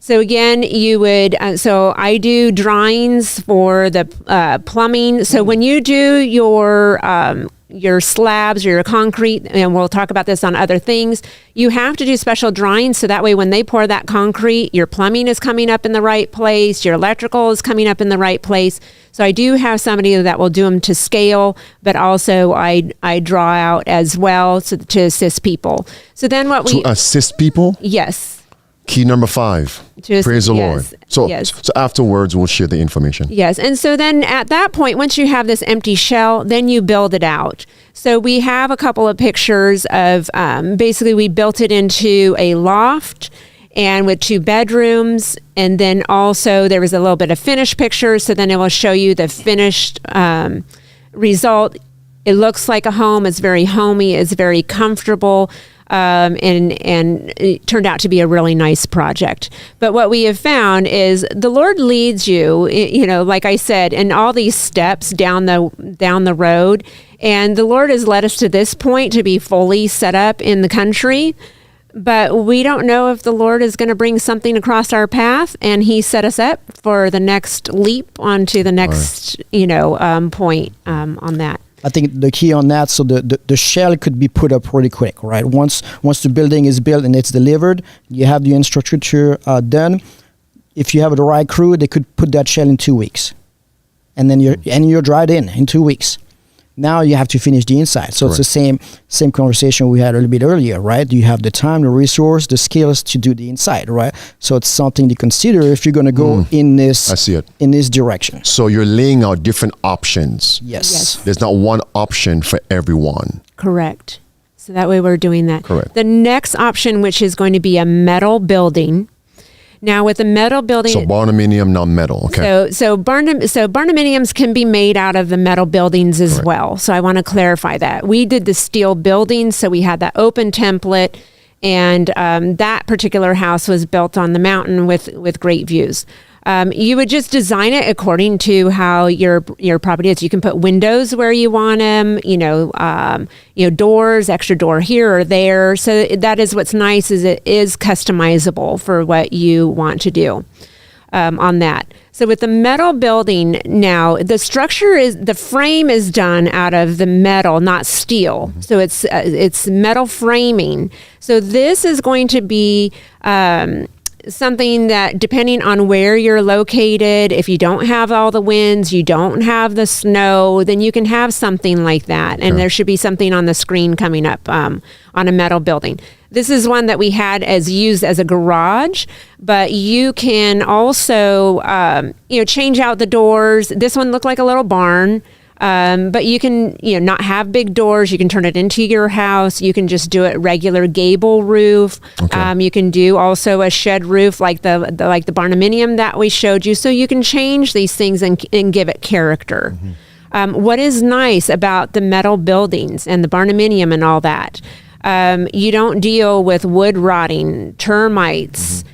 again, you would, so I do drawings for the plumbing. So when you do your slabs or your concrete, and we'll talk about this on other things, you have to do special drawings so that way when they pour that concrete, your plumbing is coming up in the right place, your electrical is coming up in the right place. So I do have somebody that will do them to scale, but also I draw out as well to assist people. So then to assist people? Yes. Key number 5. Praise the Lord. So afterwards, we'll share the information. Yes. And so then at that point, once you have this empty shell, then you build it out. So we have a couple of pictures of basically we built it into a loft and with 2 bedrooms. And then also there was a little bit of finished pictures. So then it will show you the finished result. It looks like a home. It's very homey. It's very comfortable. And it turned out to be a really nice project. But what we have found is the Lord leads you, like I said, in all these steps down the road. And the Lord has led us to this point to be fully set up in the country. But we don't know if the Lord is going to bring something across our path, and He set us up for the next leap onto the next, point on that. I think the key on that, so the shell could be put up really quick, right? Once the building is built and it's delivered, you have the infrastructure done. If you have the right crew, they could put that shell in 2 weeks, and then you're dried in 2 weeks. Now you have to finish the inside. So It's the same conversation we had a little bit earlier, right? You have the time, the resource, the skills to do the inside, right? So it's something to consider if you're going to go in this. I see it. In this direction. So you're laying out different options. Yes. There's not one option for everyone. Correct. So that way we're doing that. Correct. The next option, which is going to be a metal building. Now with the metal building, so barndominium, not metal. Okay. So barndominiums can be made out of the metal buildings as well. So I want to clarify that. We did the steel building, so we had that open template, and that particular house was built on the mountain with great views. You would just design it according to how your property is. You can put windows where you want them, doors, extra door here or there. So that is what's nice, is it is customizable for what you want to do on that. So with the metal building now, the frame is done out of the metal, not steel. Mm-hmm. So it's metal framing. So this is going to be something that, depending on where you're located, if you don't have all the winds, you don't have the snow, then you can have something like that. And there should be something on the screen coming up on a metal building. This is one that we had used as a garage, but you can also, change out the doors. This one looked like a little barn. But you can, not have big doors. You can turn it into your house. You can just do it regular gable roof. Okay. You can do also a shed roof like the barndominium that we showed you. So you can change these things and give it character. Mm-hmm. What is nice about the metal buildings and the barndominium and all that, you don't deal with wood rotting, termites. Mm-hmm.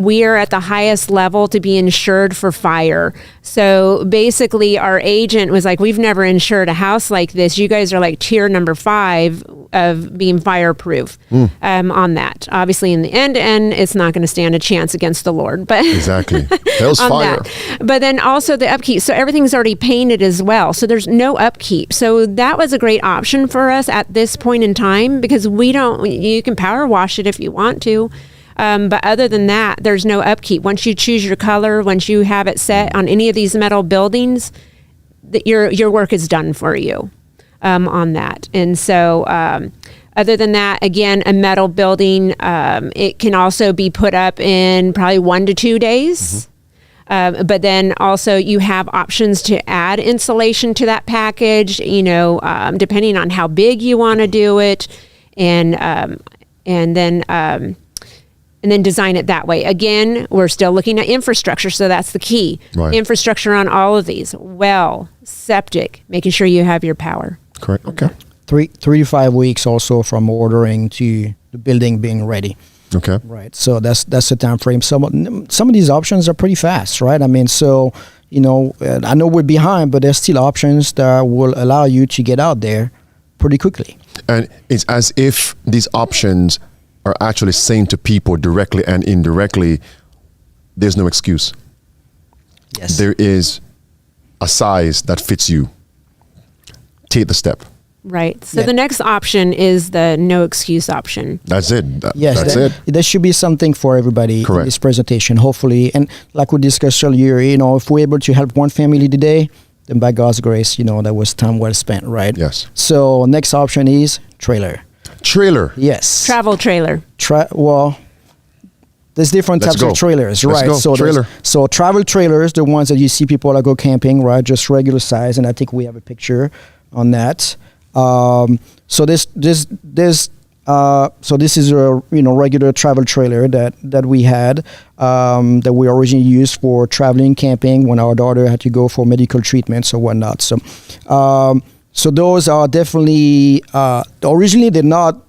We are at the highest level to be insured for fire. So basically our agent was like, we've never insured a house like this. You guys are like tier number 5 of being fireproof on that. Obviously in the end, it's not going to stand a chance against the Lord. But exactly. Hell's fire. That. But then also the upkeep. So everything's already painted as well. So there's no upkeep. So that was a great option for us at this point in time, because you can power wash it if you want to. But other than that, there's no upkeep. Once you choose your color, once you have it set on any of these metal buildings, your work is done for you on that. And so other than that, again, a metal building, it can also be put up in probably 1 to 2 days. Mm-hmm. But then also you have options to add add insulation to that package, depending on how big you want to do it, and then design it that way. Again, we're still looking at infrastructure, so that's the key. Right. Infrastructure on all of these. Well, septic, making sure you have your power. Correct. Okay. 3 to 5 weeks also from ordering to the building being ready. Okay. Right. So that's the time frame. Some of these options are pretty fast, right? I mean, so I know we're behind, but there's still options that will allow you to get out there pretty quickly. And it's as if these options are actually saying to people directly and indirectly, there's no excuse. Yes. There is a size that fits you. Take the step. Right. So Yeah. the next option is the no excuse option. That's it. Yes, That's it. There should be something for everybody Correct. in this presentation, hopefully. And like we discussed earlier, if we're able to help one family today, then by God's grace, that was time well spent, right? Yes. So next option is trailer. Trailer. Yes. Travel trailer. There's different Let's types go. of trailers, Let's right? go. So Trailer. so travel trailers, the ones that you see people that go camping, right? Just regular size, and I think we have a picture on that. So this is a regular travel trailer that we had that we originally used for traveling camping when our daughter had to go for medical treatments or whatnot. So those are definitely originally they're not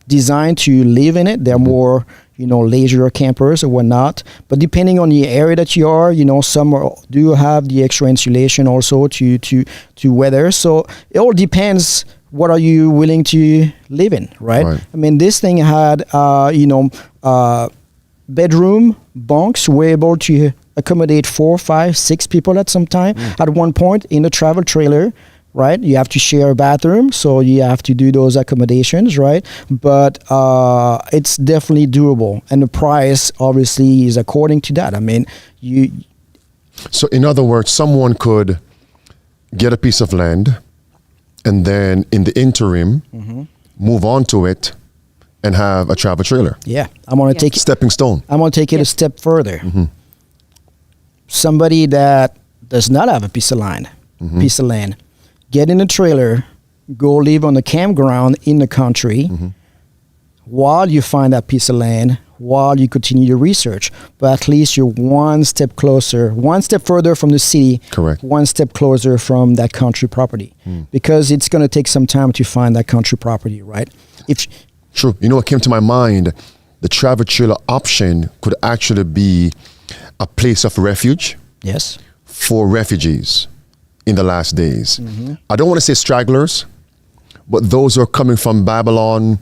designed to live in it. They're more leisure campers or whatnot. But depending on the area that you are, some do have the extra insulation also to weather. So it all depends. What are you willing to live in, right? I mean, this thing had, bedroom bunks were able to accommodate 4, 5, 6 people at some time. At one point in a travel trailer, right? You have to share a bathroom, so you have to do those accommodations, right? But it's definitely doable. And the price, obviously, is according to that. I mean, So in other words, someone could get a piece of land and then in the interim, move on to it and have a travel trailer. Yeah, I'm going to take it. Stepping stone. I'm going to take it a step further. Somebody that does not have a piece of land, get in a trailer, go live on a campground in the country while you find that piece of land, while you continue your research. But at least you're one step further from the city, Correct. one step closer from that country property. Because it's going to take some time to find that country property, right? True. You know what came to my mind? The travel trailer option could actually be a place of refuge Yes. for refugees in the last days. I don't want to say stragglers, but those who are coming from Babylon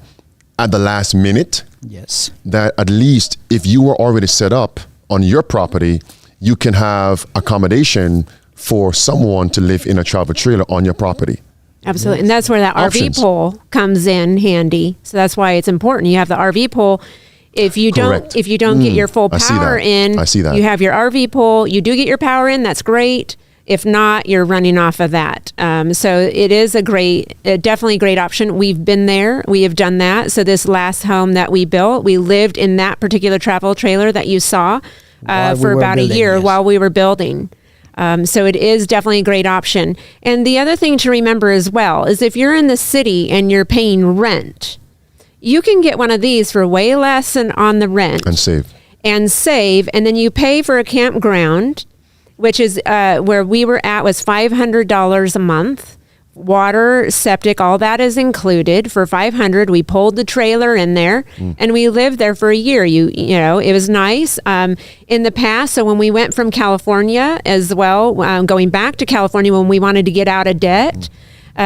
at the last minute, Yes. that at least if you were already set up on your property, you can have accommodation for someone to live in a travel trailer on your property. Absolutely. And that's where that Options. RV pole comes in handy. So that's why it's important. You have the RV pole. If you Correct. don't get your full I see power that. in, I see that. you have your RV pole. You do get your power in. That's great. If not, you're running off of that. So it is definitely a great option. We've been there. We have done that. So this last home that we built, we lived in that particular travel trailer that you saw While we for were about building, a year yes. while we were building. So it is definitely a great option. And the other thing to remember as well is if you're in the city and you're paying rent, you can get one of these for way less than on the rent. And save. And then you pay for a campground, which is where we were at was $500 a month. Water, septic, all that is included for $500. We pulled the trailer in there and we lived there for a year. You know, it was nice. In the past, so when we went from California as well, going back to California when we wanted to get out of debt,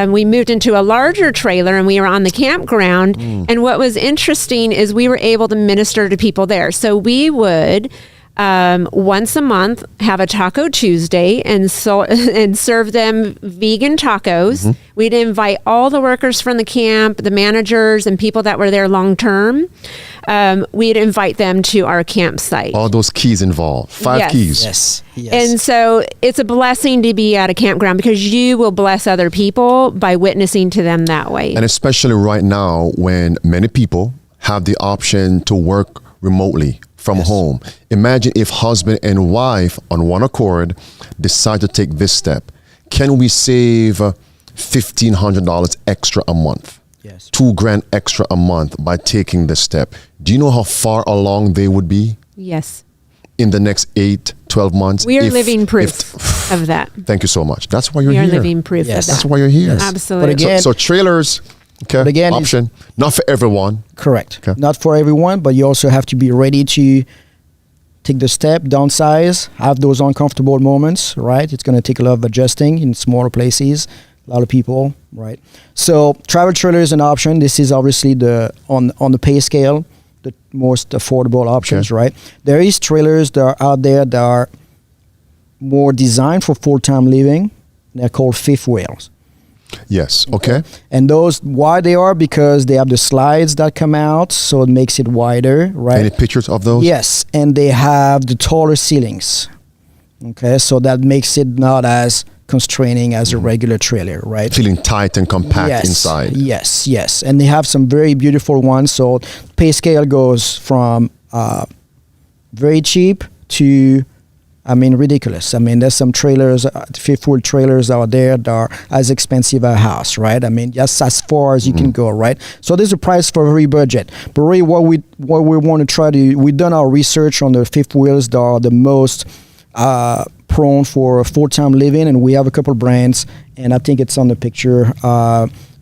we moved into a larger trailer and we were on the campground. And what was interesting is we were able to minister to people there. So we would once a month have a Taco Tuesday and serve them vegan tacos. We'd invite all the workers from the camp, the managers and people that were there long term. We'd invite them to our campsite. All those keys involved. 5 Yes. keys. Yes. Yes. And so it's a blessing to be at a campground because you will bless other people by witnessing to them that way. And especially right now when many people have the option to work remotely from home. Imagine if husband and wife on one accord decide to take this step. can we save $1,500 extra a month? Yes. $2,000 extra a month by taking this step. Do you know how far along they would be Yes. in the next 8, 12 months? We are living proof of that. Thank you so much. That's why you're We are here. living proof Yes. of that. That's why you're here. Yes. Absolutely. But again, So trailers, okay, But again, option. Not for everyone. correct. Okay. Not for everyone, but you also have to be ready to take the step, downsize, have those uncomfortable moments, right? It's going to take a lot of adjusting in smaller places, a lot of people, right? So travel trailer is an option. This is obviously the on the pay scale, the most affordable options, Okay. right? There is trailers that are out there that are more designed for full-time living. They're called fifth wheels. Yes. Okay. And those, why they are? Because they have the slides that come out, so it makes it wider, right? Any pictures of those? Yes, and they have the taller ceilings. Okay, so that makes it not as constraining as a regular trailer, right? Feeling tight and compact Yes, inside. yes, and they have some very beautiful ones. So pay scale goes from very cheap to, I mean, ridiculous. I mean, there's some trailers, fifth wheel trailers out there that are as expensive as a house, right? I mean, just as far as you can go, right? So there's a price for every budget. But really, what we want to try to, we've done our research on the fifth wheels that are the most prone for full-time living, and we have a couple brands, and I think it's on the picture.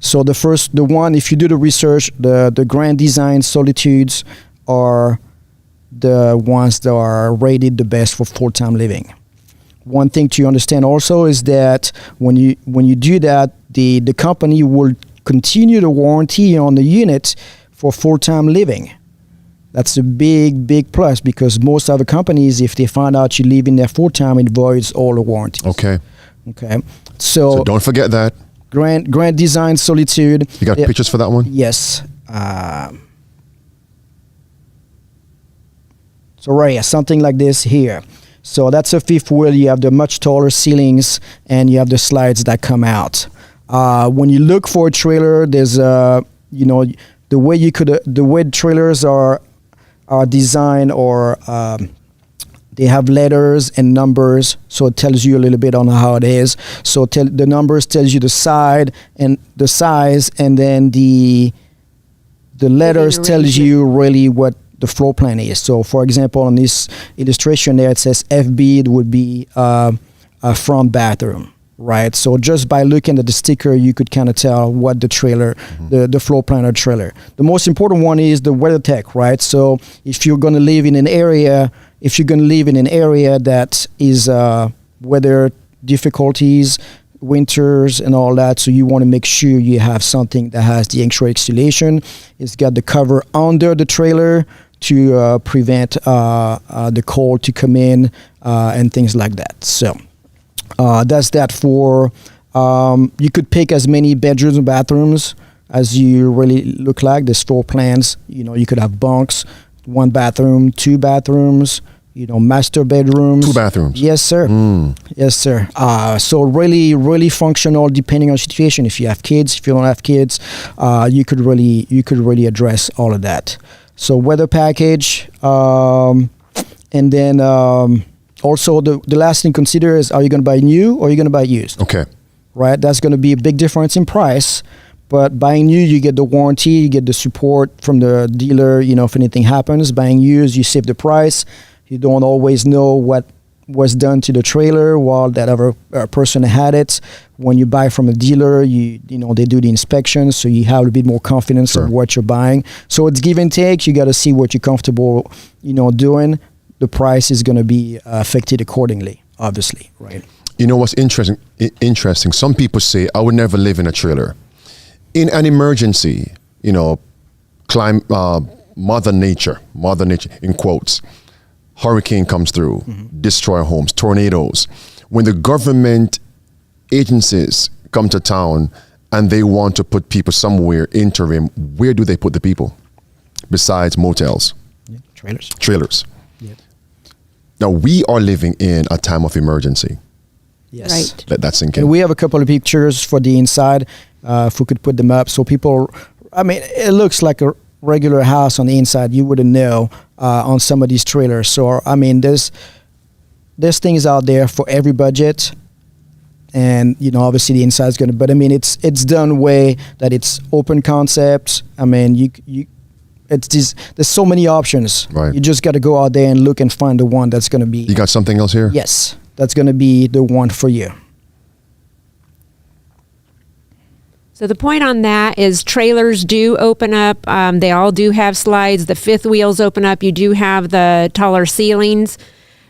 So the one, if you do the research, the Grand Design Solitudes are the ones that are rated the best for full-time living. One thing to understand also is that when you do that, the company will continue the warranty on the unit for full-time living. That's a big plus, because most other companies, if they find out you live in there full-time, it voids all the warranties. Okay. Okay. So don't forget that. Grand Design Solitude. You got pictures for that one? Yes. So right, something like this here. So that's a fifth wheel. You have the much taller ceilings, and you have the slides that come out. When you look for a trailer, there's the way trailers are designed, or they have letters and numbers, so it tells you a little bit on how it is. So the numbers tells you the side and the size, and then the letters tells you really what the floor plan is. So for example, on this illustration there, it says FB, it would be a front bathroom, right? So just by looking at the sticker, you could kind of tell what the trailer, the floor plan of trailer. The most important one is the weather tech, right? So if you're going to live in an area, that is weather difficulties, winters and all that, so you want to make sure you have something that has the extra insulation. It's got the cover under the trailer to prevent the cold to come in and things like that. So that's that for, you could pick as many bedrooms and bathrooms as you really look like. There's floor plans. You could have bunks, 1 bathroom, 2 bathrooms, master bedrooms. 2 bathrooms. Yes, sir. Yes, sir. So really functional depending on situation. If you have kids, if you don't have kids, you could really address all of that. So weather package, and then also the last thing to consider is, are you going to buy new or are you going to buy used? Okay. Right? That's going to be a big difference in price. But buying new, you get the warranty, you get the support from the dealer, if anything happens. Buying used, you save the price. You don't always know what was done to the trailer while that other person had it. When you buy from a dealer, they do the inspections, so you have a bit more confidence of what you're buying. So it's give and take. You got to see what you're comfortable, doing. The price is going to be affected accordingly, obviously, right? What's interesting? Some people say, I would never live in a trailer. In an emergency, Mother Nature, in quotes, hurricane comes through, destroy homes, tornadoes. When the government agencies come to town and they want to put people somewhere interim, where do they put the people besides motels? Yeah, trailers. Trailers. Yep. Now we are living in a time of emergency. Yes. Right. Let that sink in. And we have a couple of pictures for the inside, if we could put them up. So people, it looks like a regular house on the inside. You wouldn't know on some of these trailers. So, there's things out there for every budget. and obviously the inside is going to. But I mean, it's done way that it's open concepts. I mean, you it's just, there's so many options. Right. You just got to go out there and look and find the one that's going to be. You got something else here? Yes, that's going to be the one for you. So the point on that is trailers do open up. They all do have slides. The fifth wheels open up. You do have the taller ceilings.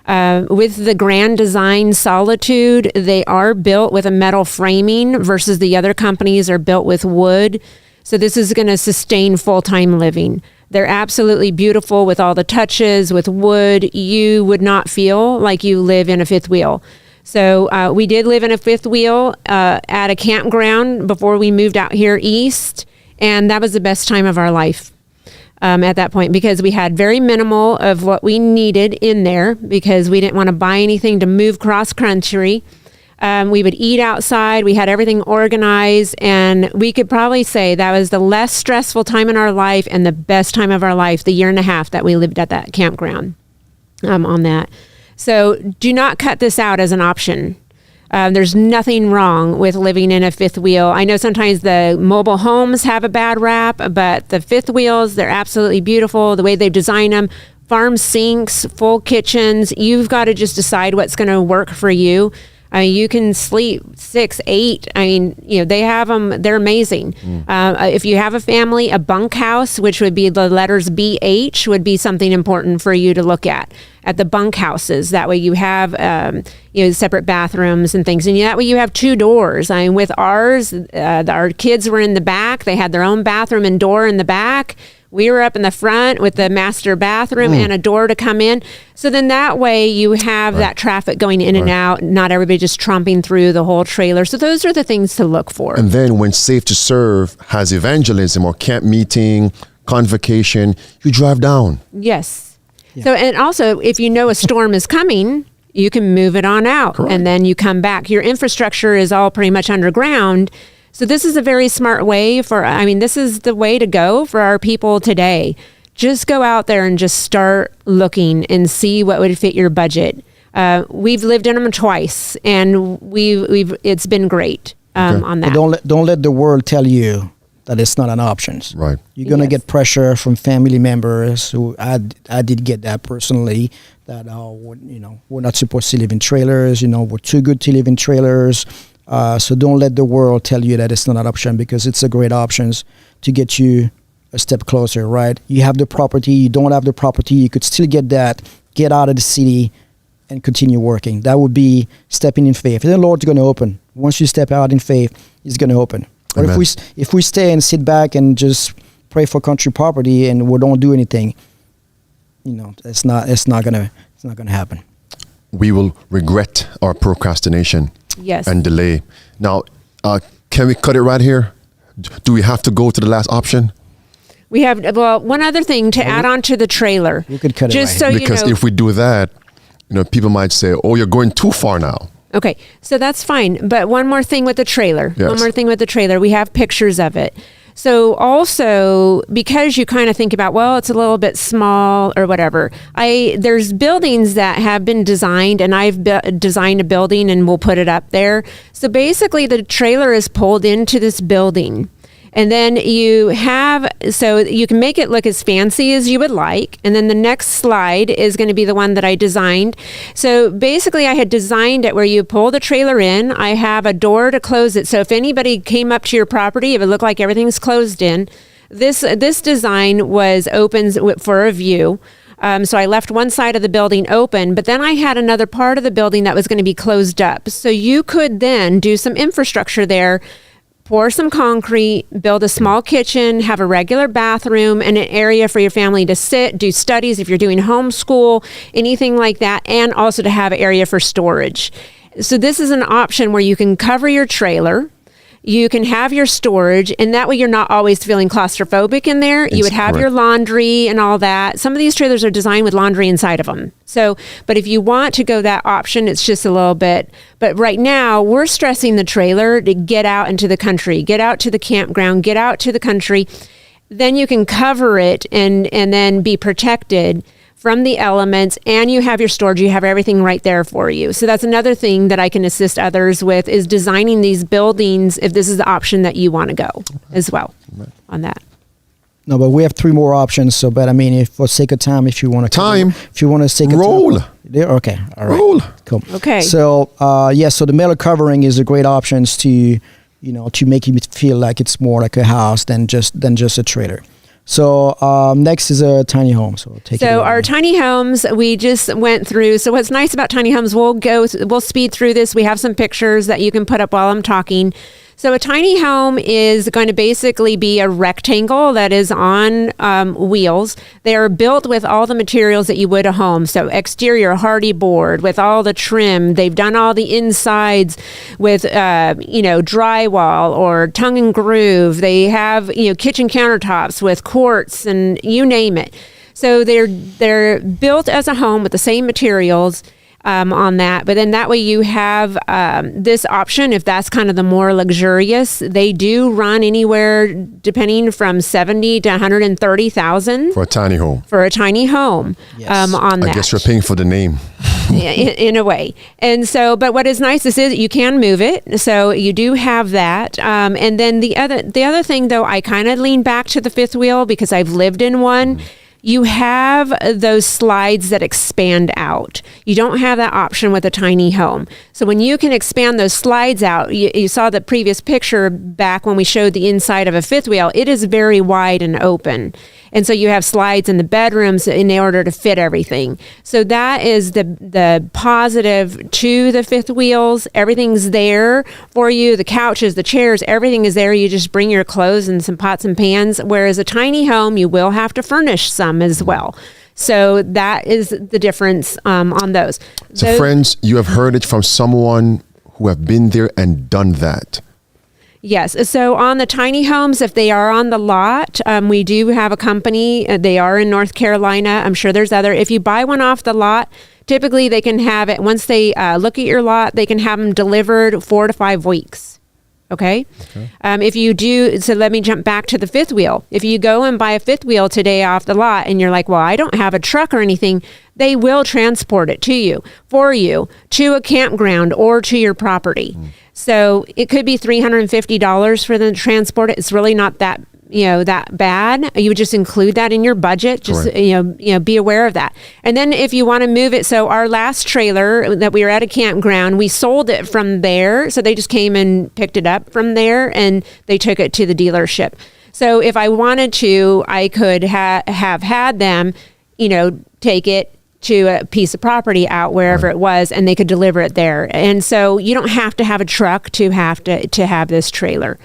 With the Grand Design Solitude, they are built with a metal framing versus the other companies are built with wood. So this is going to sustain full-time living. They're absolutely beautiful with all the touches, with wood. You would not feel like you live in a fifth wheel. So we did live in a fifth wheel at a campground before we moved out here east, and that was the best time of our life at that point, because we had very minimal of what we needed in there because we didn't want to buy anything to move cross country. We would eat outside. We had everything organized, and we could probably say that was the less stressful time in our life and the best time of our life, the year and a half that we lived at that campground on that. So do not cut this out as an option. There's nothing wrong with living in a fifth wheel. I know sometimes the mobile homes have a bad rap, but the fifth wheels, they're absolutely beautiful. The way they design them, farm sinks, full kitchens, you've got to just decide what's going to work for you. You can sleep 6, 8. I mean, they have them. They're amazing. If you have a family, a bunkhouse, which would be the letters BH, would be something important for you to look at the bunkhouses. That way you have, separate bathrooms and things. And that way you have 2 doors. I mean, with ours, our kids were in the back. They had their own bathroom and door in the back. We were up in the front with the master bathroom and a door to come in. So then that way you have that traffic going in and out, not everybody just tromping through the whole trailer. So those are the things to look for. And then when Safe to Serve has evangelism or camp meeting, convocation, you drive down. Yes. Yeah. So, and also if you know a storm is coming, you can move it on out. Correct. And then you come back. Your infrastructure is all pretty much underground. So this is a very smart way this is the way to go for our people today. Just go out there and just start looking and see what would fit your budget. We've lived in them twice, and it's been great on that. But don't let the world tell you that it's not an option. Right. You're gonna get pressure from family members. Who I did get that personally. That we're not supposed to live in trailers. We're too good to live in trailers. So don't let the world tell you that it's not an option, because it's a great option to get you a step closer, right? You have the property, you don't have the property, you could still get that, get out of the city and continue working. That would be stepping in faith. And the Lord's going to open. Once you step out in faith, He's going to open. But if we stay and sit back and just pray for country property and we don't do anything, it's not going to happen. We will regret our procrastination. Yes. And delay. Now, can we cut it right here? Do we have to go to the last option? We have, one other thing to add on to the trailer. You could cut it just right so because if we do that, people might say, oh, you're going too far now. Okay, so that's fine. But one more thing with the trailer. Yes. One more thing with the trailer. We have pictures of it. So also, because you kind of think about, well, it's a little bit small or whatever, there's buildings that have been designed, and I've designed a building and we'll put it up there. So basically the trailer is pulled into this building. And then so you can make it look as fancy as you would like. And then the next slide is going to be the one that I designed. So basically I had designed it where you pull the trailer in. I have a door to close it. So if anybody came up to your property, it would look like everything's closed in. This design was open for a view. So I left one side of the building open, but then I had another part of the building that was going to be closed up. So you could then do some infrastructure there, pour some concrete, build a small kitchen, have a regular bathroom, and an area for your family to sit, do studies if you're doing homeschool, anything like that, and also to have an area for storage. So this is an option where you can cover your trailer, you can have your storage, and that way you're not always feeling claustrophobic in there. You would have your laundry and all that. Some of these trailers are designed with laundry inside of them. So, but if you want to go that option, it's just a little bit. But right now, we're stressing the trailer to get out into the country, get out to the campground, get out to the country. Then you can cover it and then be protected from the elements, and you have your storage, you have everything right there for you. So that's another thing that I can assist others with, is designing these buildings if this is the option that you want to go as well on that. No, but we have 3 more options. So, but I mean, if for sake of time, if you want to take a roll. Okay, all right, roll. Cool. Okay. So, so the metal covering is a great option to, to make you feel like it's more like a house than just a trailer. So next is a tiny home. So our tiny homes we just went through. So what's nice about tiny homes, we'll speed through this. We have some pictures that you can put up while I'm talking. So a tiny home is going to basically be a rectangle that is on wheels. They are built with all the materials that you would a home. So exterior hardy board with all the trim. They've done all the insides with drywall or tongue and groove. They have kitchen countertops with quartz and you name it. So they're built as a home with the same materials. On that, but then that way you have this option if that's kind of the more luxurious. They do run anywhere depending from $70,000 to $130,000 for a tiny home. Yes. On that, I guess you're paying for the name. in a way. And so, but what is nice is you can move it, so you do have that. And then the other thing, though, I kind of lean back to the fifth wheel because I've lived in one. You have those slides that expand out. You don't have that option with a tiny home. So when you can expand those slides out, you saw the previous picture back when we showed the inside of a fifth wheel, it is very wide and open. And so you have slides in the bedrooms in order to fit everything. So that is the positive to the fifth wheels. Everything's there for you. The couches, the chairs, everything is there. You just bring your clothes and some pots and pans. Whereas a tiny home, you will have to furnish some as well. So that is the difference on those. So friends, you have heard it from someone who have been there and done that. Yes. So on the tiny homes, if they are on the lot, we do have a company. They are in North Carolina. I'm sure there's other. If you buy one off the lot, typically they can have it, once they look at your lot, they can have them delivered 4 to 5 weeks. Okay. If you do, so let me jump back to the fifth wheel. If you go and buy a fifth wheel today off the lot and you're like, well, I don't have a truck or anything, they will transport it to you, for you, to a campground or to your property. So it could be $350 for them to transport it. It's really not that that bad. You would just include that in your budget. Just be aware of that. And then if you want to move it, so our last trailer that we were at a campground, we sold it from there. So they just came and picked it up from there and they took it to the dealership. So if I wanted to, I could have had them, take it to a piece of property out wherever it was, and they could deliver it there. And so you don't have to have a truck to have this trailer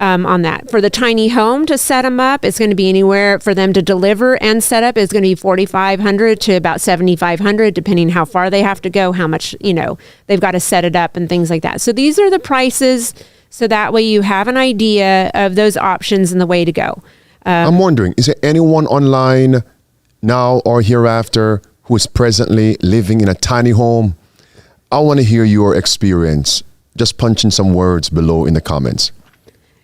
on that. For the tiny home to set them up, it's going to be anywhere for them to deliver and set up is going to be $4,500 to about $7,500, depending how far they have to go, how much, they've got to set it up and things like that. So these are the prices. So that way you have an idea of those options and the way to go. I'm wondering, is there anyone online now or hereafter who is presently living in a tiny home? I want to hear your experience. Just punch in some words below in the comments.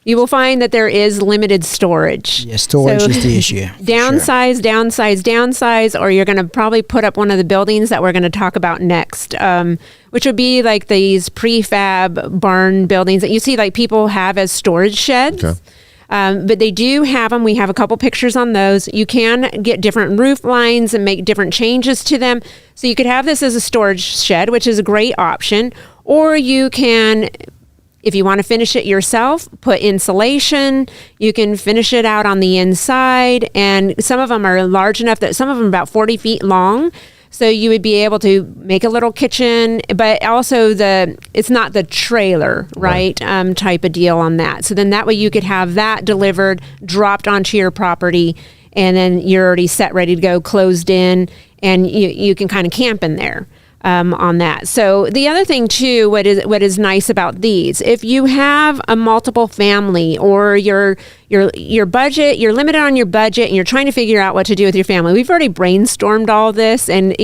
You will find that there is limited storage. Yeah, storage is the issue. Downsize, or you're going to probably put up one of the buildings that we're going to talk about next, which would be like these prefab barn buildings that you see like people have as storage sheds. Okay. But they do have them. We have a couple pictures on those. You can get different roof lines and make different changes to them. So you could have this as a storage shed, which is a great option. Or you can, if you want to finish it yourself, put insulation. You can finish it out on the inside. And some of them are large enough that some of them are about 40 feet long. So you would be able to make a little kitchen, but also it's not the trailer, right? Type of deal on that. So then that way you could have that delivered, dropped onto your property, and then you're already set, ready to go, closed in, and you can kind of camp in there. On that. So the other thing too, what is nice about these, if you have a multiple family or your budget, you're limited on your budget and you're trying to figure out what to do with your family. We've already brainstormed all this and,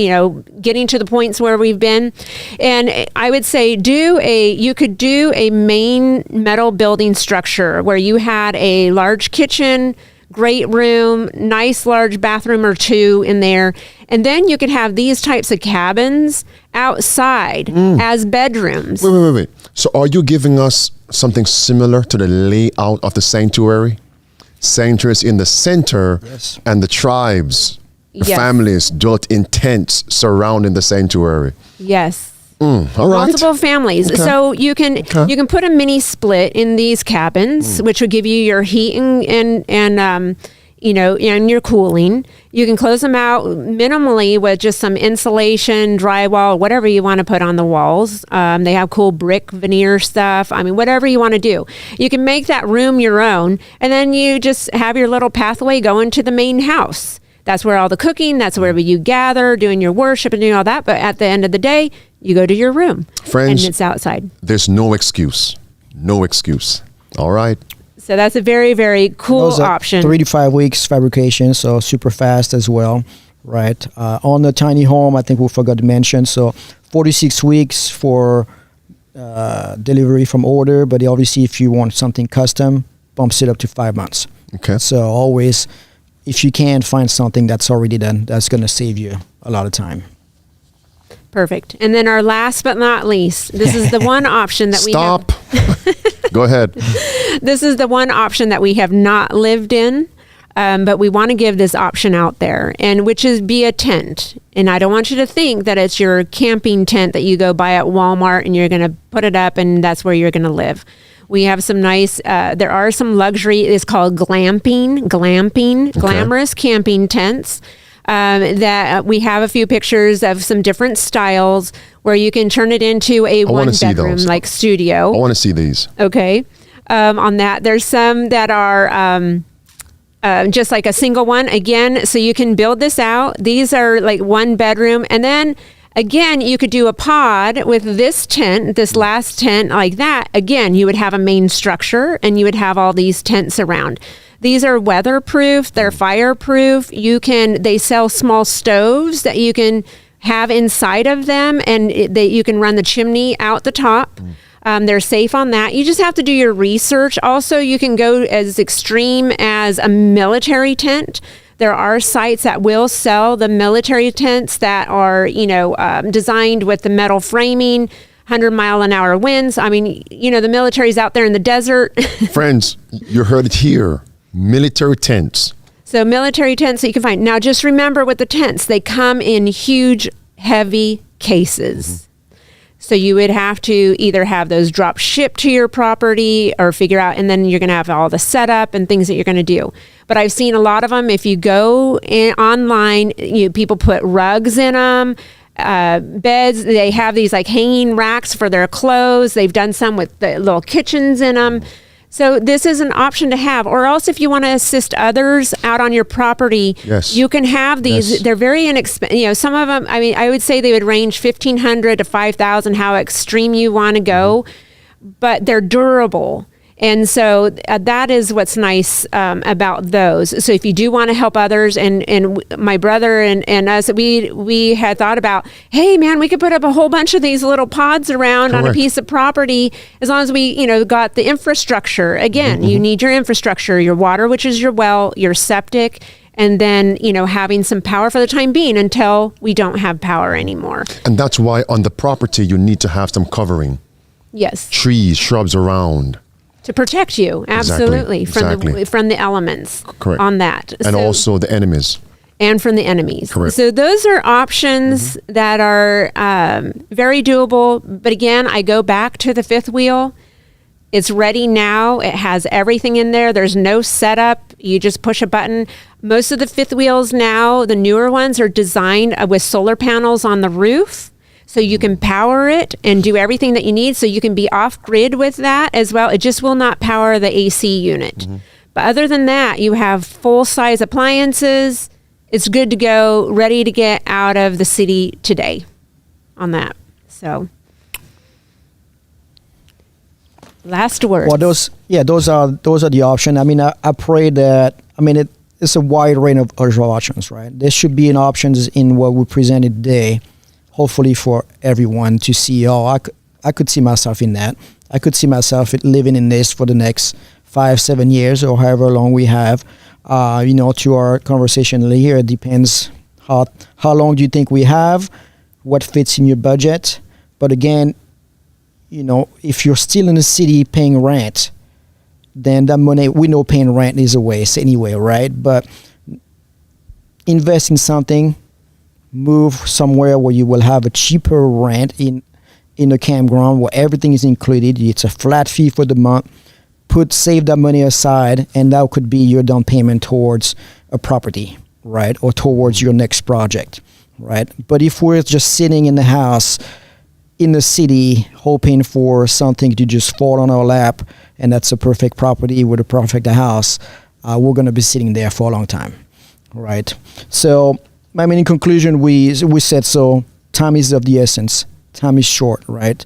getting to the points where we've been. And I would say you could do a main metal building structure where you had a large kitchen, great room, nice large bathroom or two in there. And then you can have these types of cabins outside as bedrooms. Wait. So are you giving us something similar to the layout of the sanctuary? Sanctuary is in the center, Yes. and the tribes, the Yes. families dwelt in tents surrounding the sanctuary. Yes. All right. Multiple families. Okay. So you can put a mini split in these cabins, which would give you your heat and and your cooling. You can close them out minimally with just some insulation, drywall, whatever you want to put on the walls. They have cool brick veneer stuff. I mean, whatever you want to do. You can make that room your own, and then you just have your little pathway going to the main house. That's where all the cooking, that's where you gather, doing your worship and doing all that. But at the end of the day, you go to your room. Friends, and it's outside. There's no excuse. No excuse. All right. So that's a very, very cool Those are option. 3 to 5 weeks fabrication, so super fast as well, right? On the tiny home, I think we forgot to mention, so 46 weeks for delivery from order, but obviously if you want something custom, bumps it up to 5 months. Okay. So always, if you can find something that's already done, that's going to save you a lot of time. Perfect. And then our last but not least, this is the one option that we have. Stop. Go ahead. This is the one option that we have not lived in, but we want to give this option out there, and which is be a tent. And I don't want you to think that it's your camping tent that you go buy at Walmart and you're going to put it up and that's where you're going to live. We have some nice, there are some luxury, it's called glamping, glamorous camping tents. That we have a few pictures of some different styles where you can turn it into a one bedroom like studio. I want to see these. Okay. On that, there's some that are just like a single one. Again, so you can build this out. These are like one bedroom. And then again, you could do a pod with this tent, this last tent like that. Again, you would have a main structure and you would have all these tents around. These are weatherproof, they're fireproof. They sell small stoves that you can have inside of them, and you can run the chimney out the top. They're safe on that. You just have to do your research. Also, you can go as extreme as a military tent. There are sites that will sell the military tents that are, designed with the metal framing, 100-mile-an-hour winds. I mean, the military's out there in the desert. Friends, you heard it here. Military tents. So military tents that you can find. Now, just remember with the tents, they come in huge, heavy cases. So you would have to either have those drop shipped to your property or figure out, and then you're going to have all the setup and things that you're going to do. But I've seen a lot of them. If you go online, people put rugs in them, beds. They have these like hanging racks for their clothes. They've done some with the little kitchens in them. So this is an option to have. Or else if you want to assist others out on your property, yes, you can have these. Yes. They're very inexpensive. Some of them, I would say they would range $1,500 to $5,000, how extreme you want to go, but they're durable. And so that is what's nice about those. So if you do want to help others, and my brother and us, we had thought about, hey man, we could put up a whole bunch of these little pods around on a piece of property, as long as we got the infrastructure. Again, you need your infrastructure, your water, which is your well, your septic, and then having some power for the time being until we don't have power anymore. And that's why on the property you need to have some covering. Yes. Trees, shrubs around. To protect you, absolutely, Exactly. from the elements. Correct. On that. And also the enemies. And from the enemies. Correct. So those are options that are very doable. But again, I go back to the fifth wheel. It's ready now. It has everything in there. There's no setup. You just push a button. Most of the fifth wheels now, the newer ones, are designed with solar panels on the roof. So you can power it and do everything that you need. So you can be off grid with that as well. It just will not power the AC unit. But other than that, you have full size appliances. It's good to go, ready to get out of the city today on that. So last words. Well, those are the options. I mean, I pray that, it's a wide range of options, right? There should be an options in what we presented today, hopefully for everyone to see. I could see myself in that. I could see myself living in this for the next 5-7 years or however long we have. To our conversation here, it depends how long do you think we have, what fits in your budget. But again, if you're still in the city paying rent, then that money, we know paying rent is a waste anyway, right? But invest in something, move somewhere where you will have a cheaper rent in a campground where everything is included. It's a flat fee for the month. Save that money aside, and that could be your down payment towards a property, right? Or towards your next project, right? But if we're just sitting in the house in the city hoping for something to just fall on our lap, and that's a perfect property with a perfect house, we're going to be sitting there for a long time, right? So, in conclusion, we said, so time is of the essence. Time is short, right?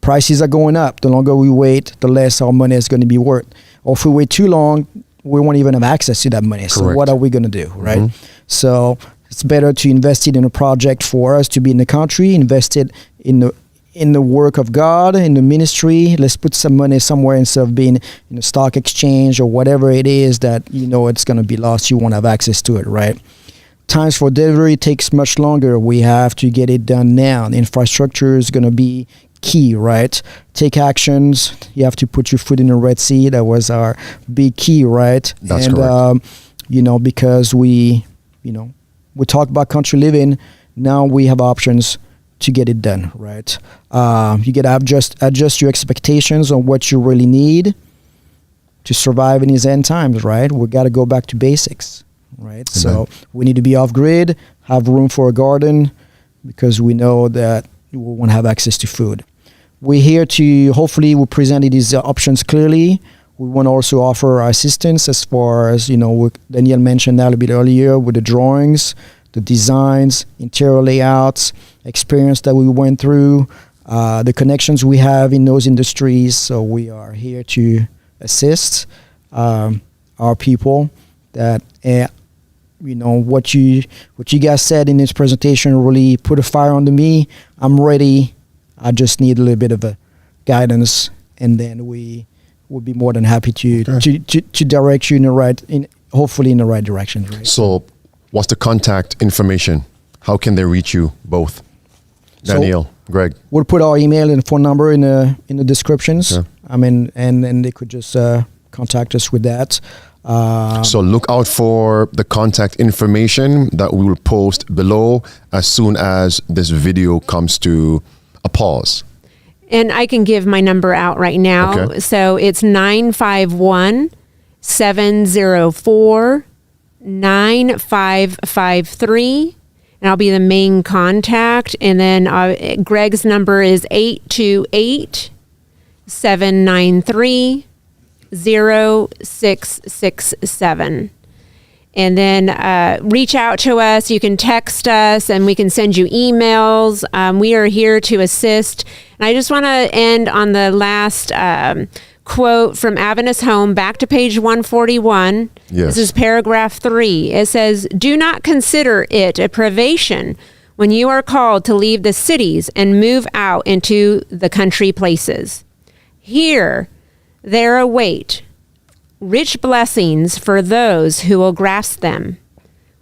Prices are going up. The longer we wait, the less our money is going to be worth. Or if we wait too long, we won't even have access to that money. Correct. So what are we going to do, right? So it's better to invest it in a project for us to be in the country, invest it in the work of God, in the ministry. Let's put some money somewhere instead of being in a stock exchange or whatever it is that it's going to be lost. You won't have access to it, right? Times for delivery takes much longer. We have to get it done now. The infrastructure is going to be key, right? Take actions. You have to put your foot in the Red Sea. That was our big key, right? That's correct. Because we talk about country living, now we have options to get it done, right? You got to adjust your expectations on what you really need to survive in these end times, right? We got to go back to basics. Right, so we need to be off grid, have room for a garden, because we know that we won't have access to food. We're here to hopefully we presented these options clearly. We want to also offer our assistance as far as Danielle mentioned that a little bit earlier with the drawings, the designs, interior layouts, experience that we went through, the connections we have in those industries. So we are here to assist our people. That what you guys said in this presentation really put a fire under me. I'm ready. I just need a little bit of a guidance, and then we would be more than happy to direct you hopefully in the right direction. Right? So, what's the contact information? How can they reach you both? Danielle, Greg. We'll put our email and phone number in the descriptions. Okay. And they could just contact us with that. So look out for the contact information that we will post below as soon as this video comes to a pause. And I can give my number out right now. Okay. So it's 951-704-9553. And I'll be the main contact. And then Greg's number is 828-793 0667. And then reach out to us. You can text us and we can send you emails. We are here to assist. And I just want to end on the last quote from Adventist Home, back to page 141. Yes. This is paragraph 3. It says, "Do not consider it a privation when you are called to leave the cities and move out into the country places. Here there await rich blessings for those who will grasp them.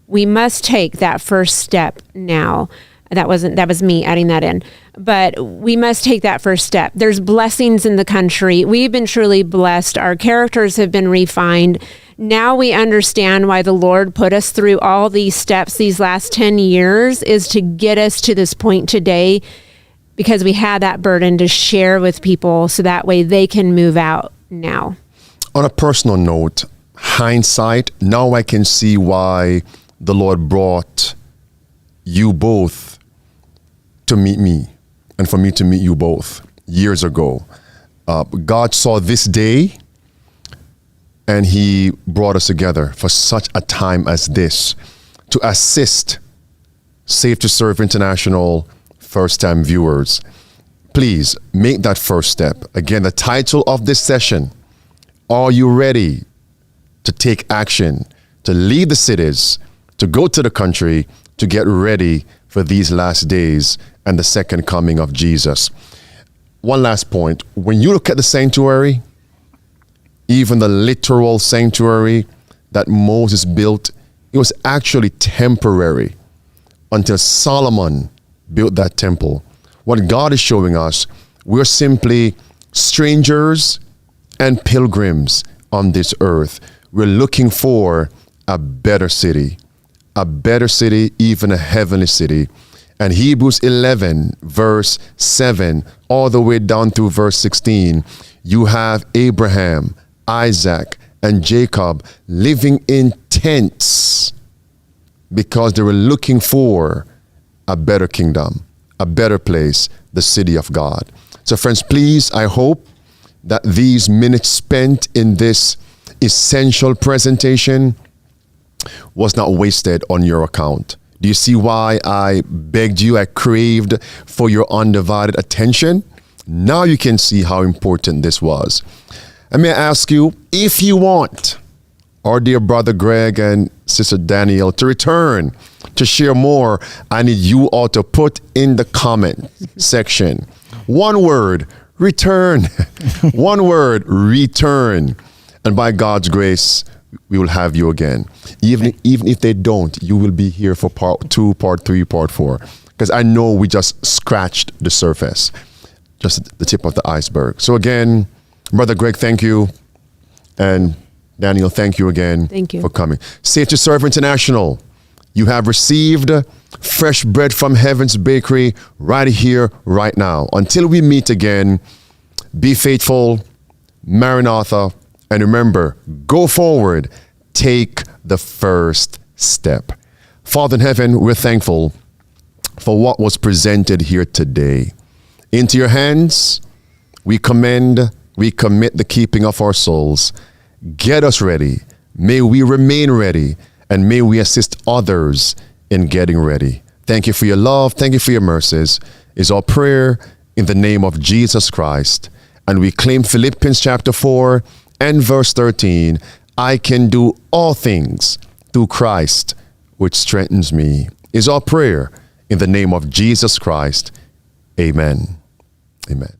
We must take that first step now." That was me adding that in. But we must take that first step. There's blessings in the country. We've been truly blessed. Our characters have been refined. Now we understand why the Lord put us through all these steps these last 10 years is to get us to this point today, because we had that burden to share with people so that way they can move out now. On a personal note, hindsight, now I can see why the Lord brought you both to meet me and for me to meet you both years ago. God saw this day and he brought us together for such a time as this to assist Safe to Serve International first-time viewers. Please make that first step. Again, the title of this session, are you ready to take action, to leave the cities, to go to the country, to get ready for these last days and the second coming of Jesus? One last point. When you look at the sanctuary, even the literal sanctuary, that Moses built, it was actually temporary until Solomon built that temple. What God is showing us, we're simply strangers and pilgrims on this earth. We're looking for a better city, even a heavenly city. And Hebrews 11, verse 7, all the way down through verse 16, you have Abraham, Isaac, and Jacob living in tents because they were looking for a better kingdom, a better place, the city of God. So friends, please, I hope that these minutes spent in this essential presentation was not wasted on your account. Do you see why I begged you, I craved for your undivided attention? Now you can see how important this was. And may I ask you, if you want our dear brother Greg and sister Danielle to return to share more, I need you all to put in the comment section one word, return. One word, return. And by God's grace, we will have you again. Even if they don't, you will be here for part 2, part 3, part 4. Because I know we just scratched the surface, just the tip of the iceberg. So again, Brother Greg, thank you. And Daniel, thank you again for coming. Safe to Serve International, you have received fresh bread from Heaven's Bakery right here, right now. Until we meet again, be faithful, Maranatha, and remember, go forward, take the first step. Father in heaven, we're thankful for what was presented here today. Into your hands, we commit the keeping of our souls. Get us ready. May we remain ready, and may we assist others in getting ready. Thank you for your love. Thank you for your mercies. Is our prayer in the name of Jesus Christ. And we claim Philippians chapter 4 and verse 13. I can do all things through Christ, which strengthens me. Is our prayer in the name of Jesus Christ. Amen. Amen.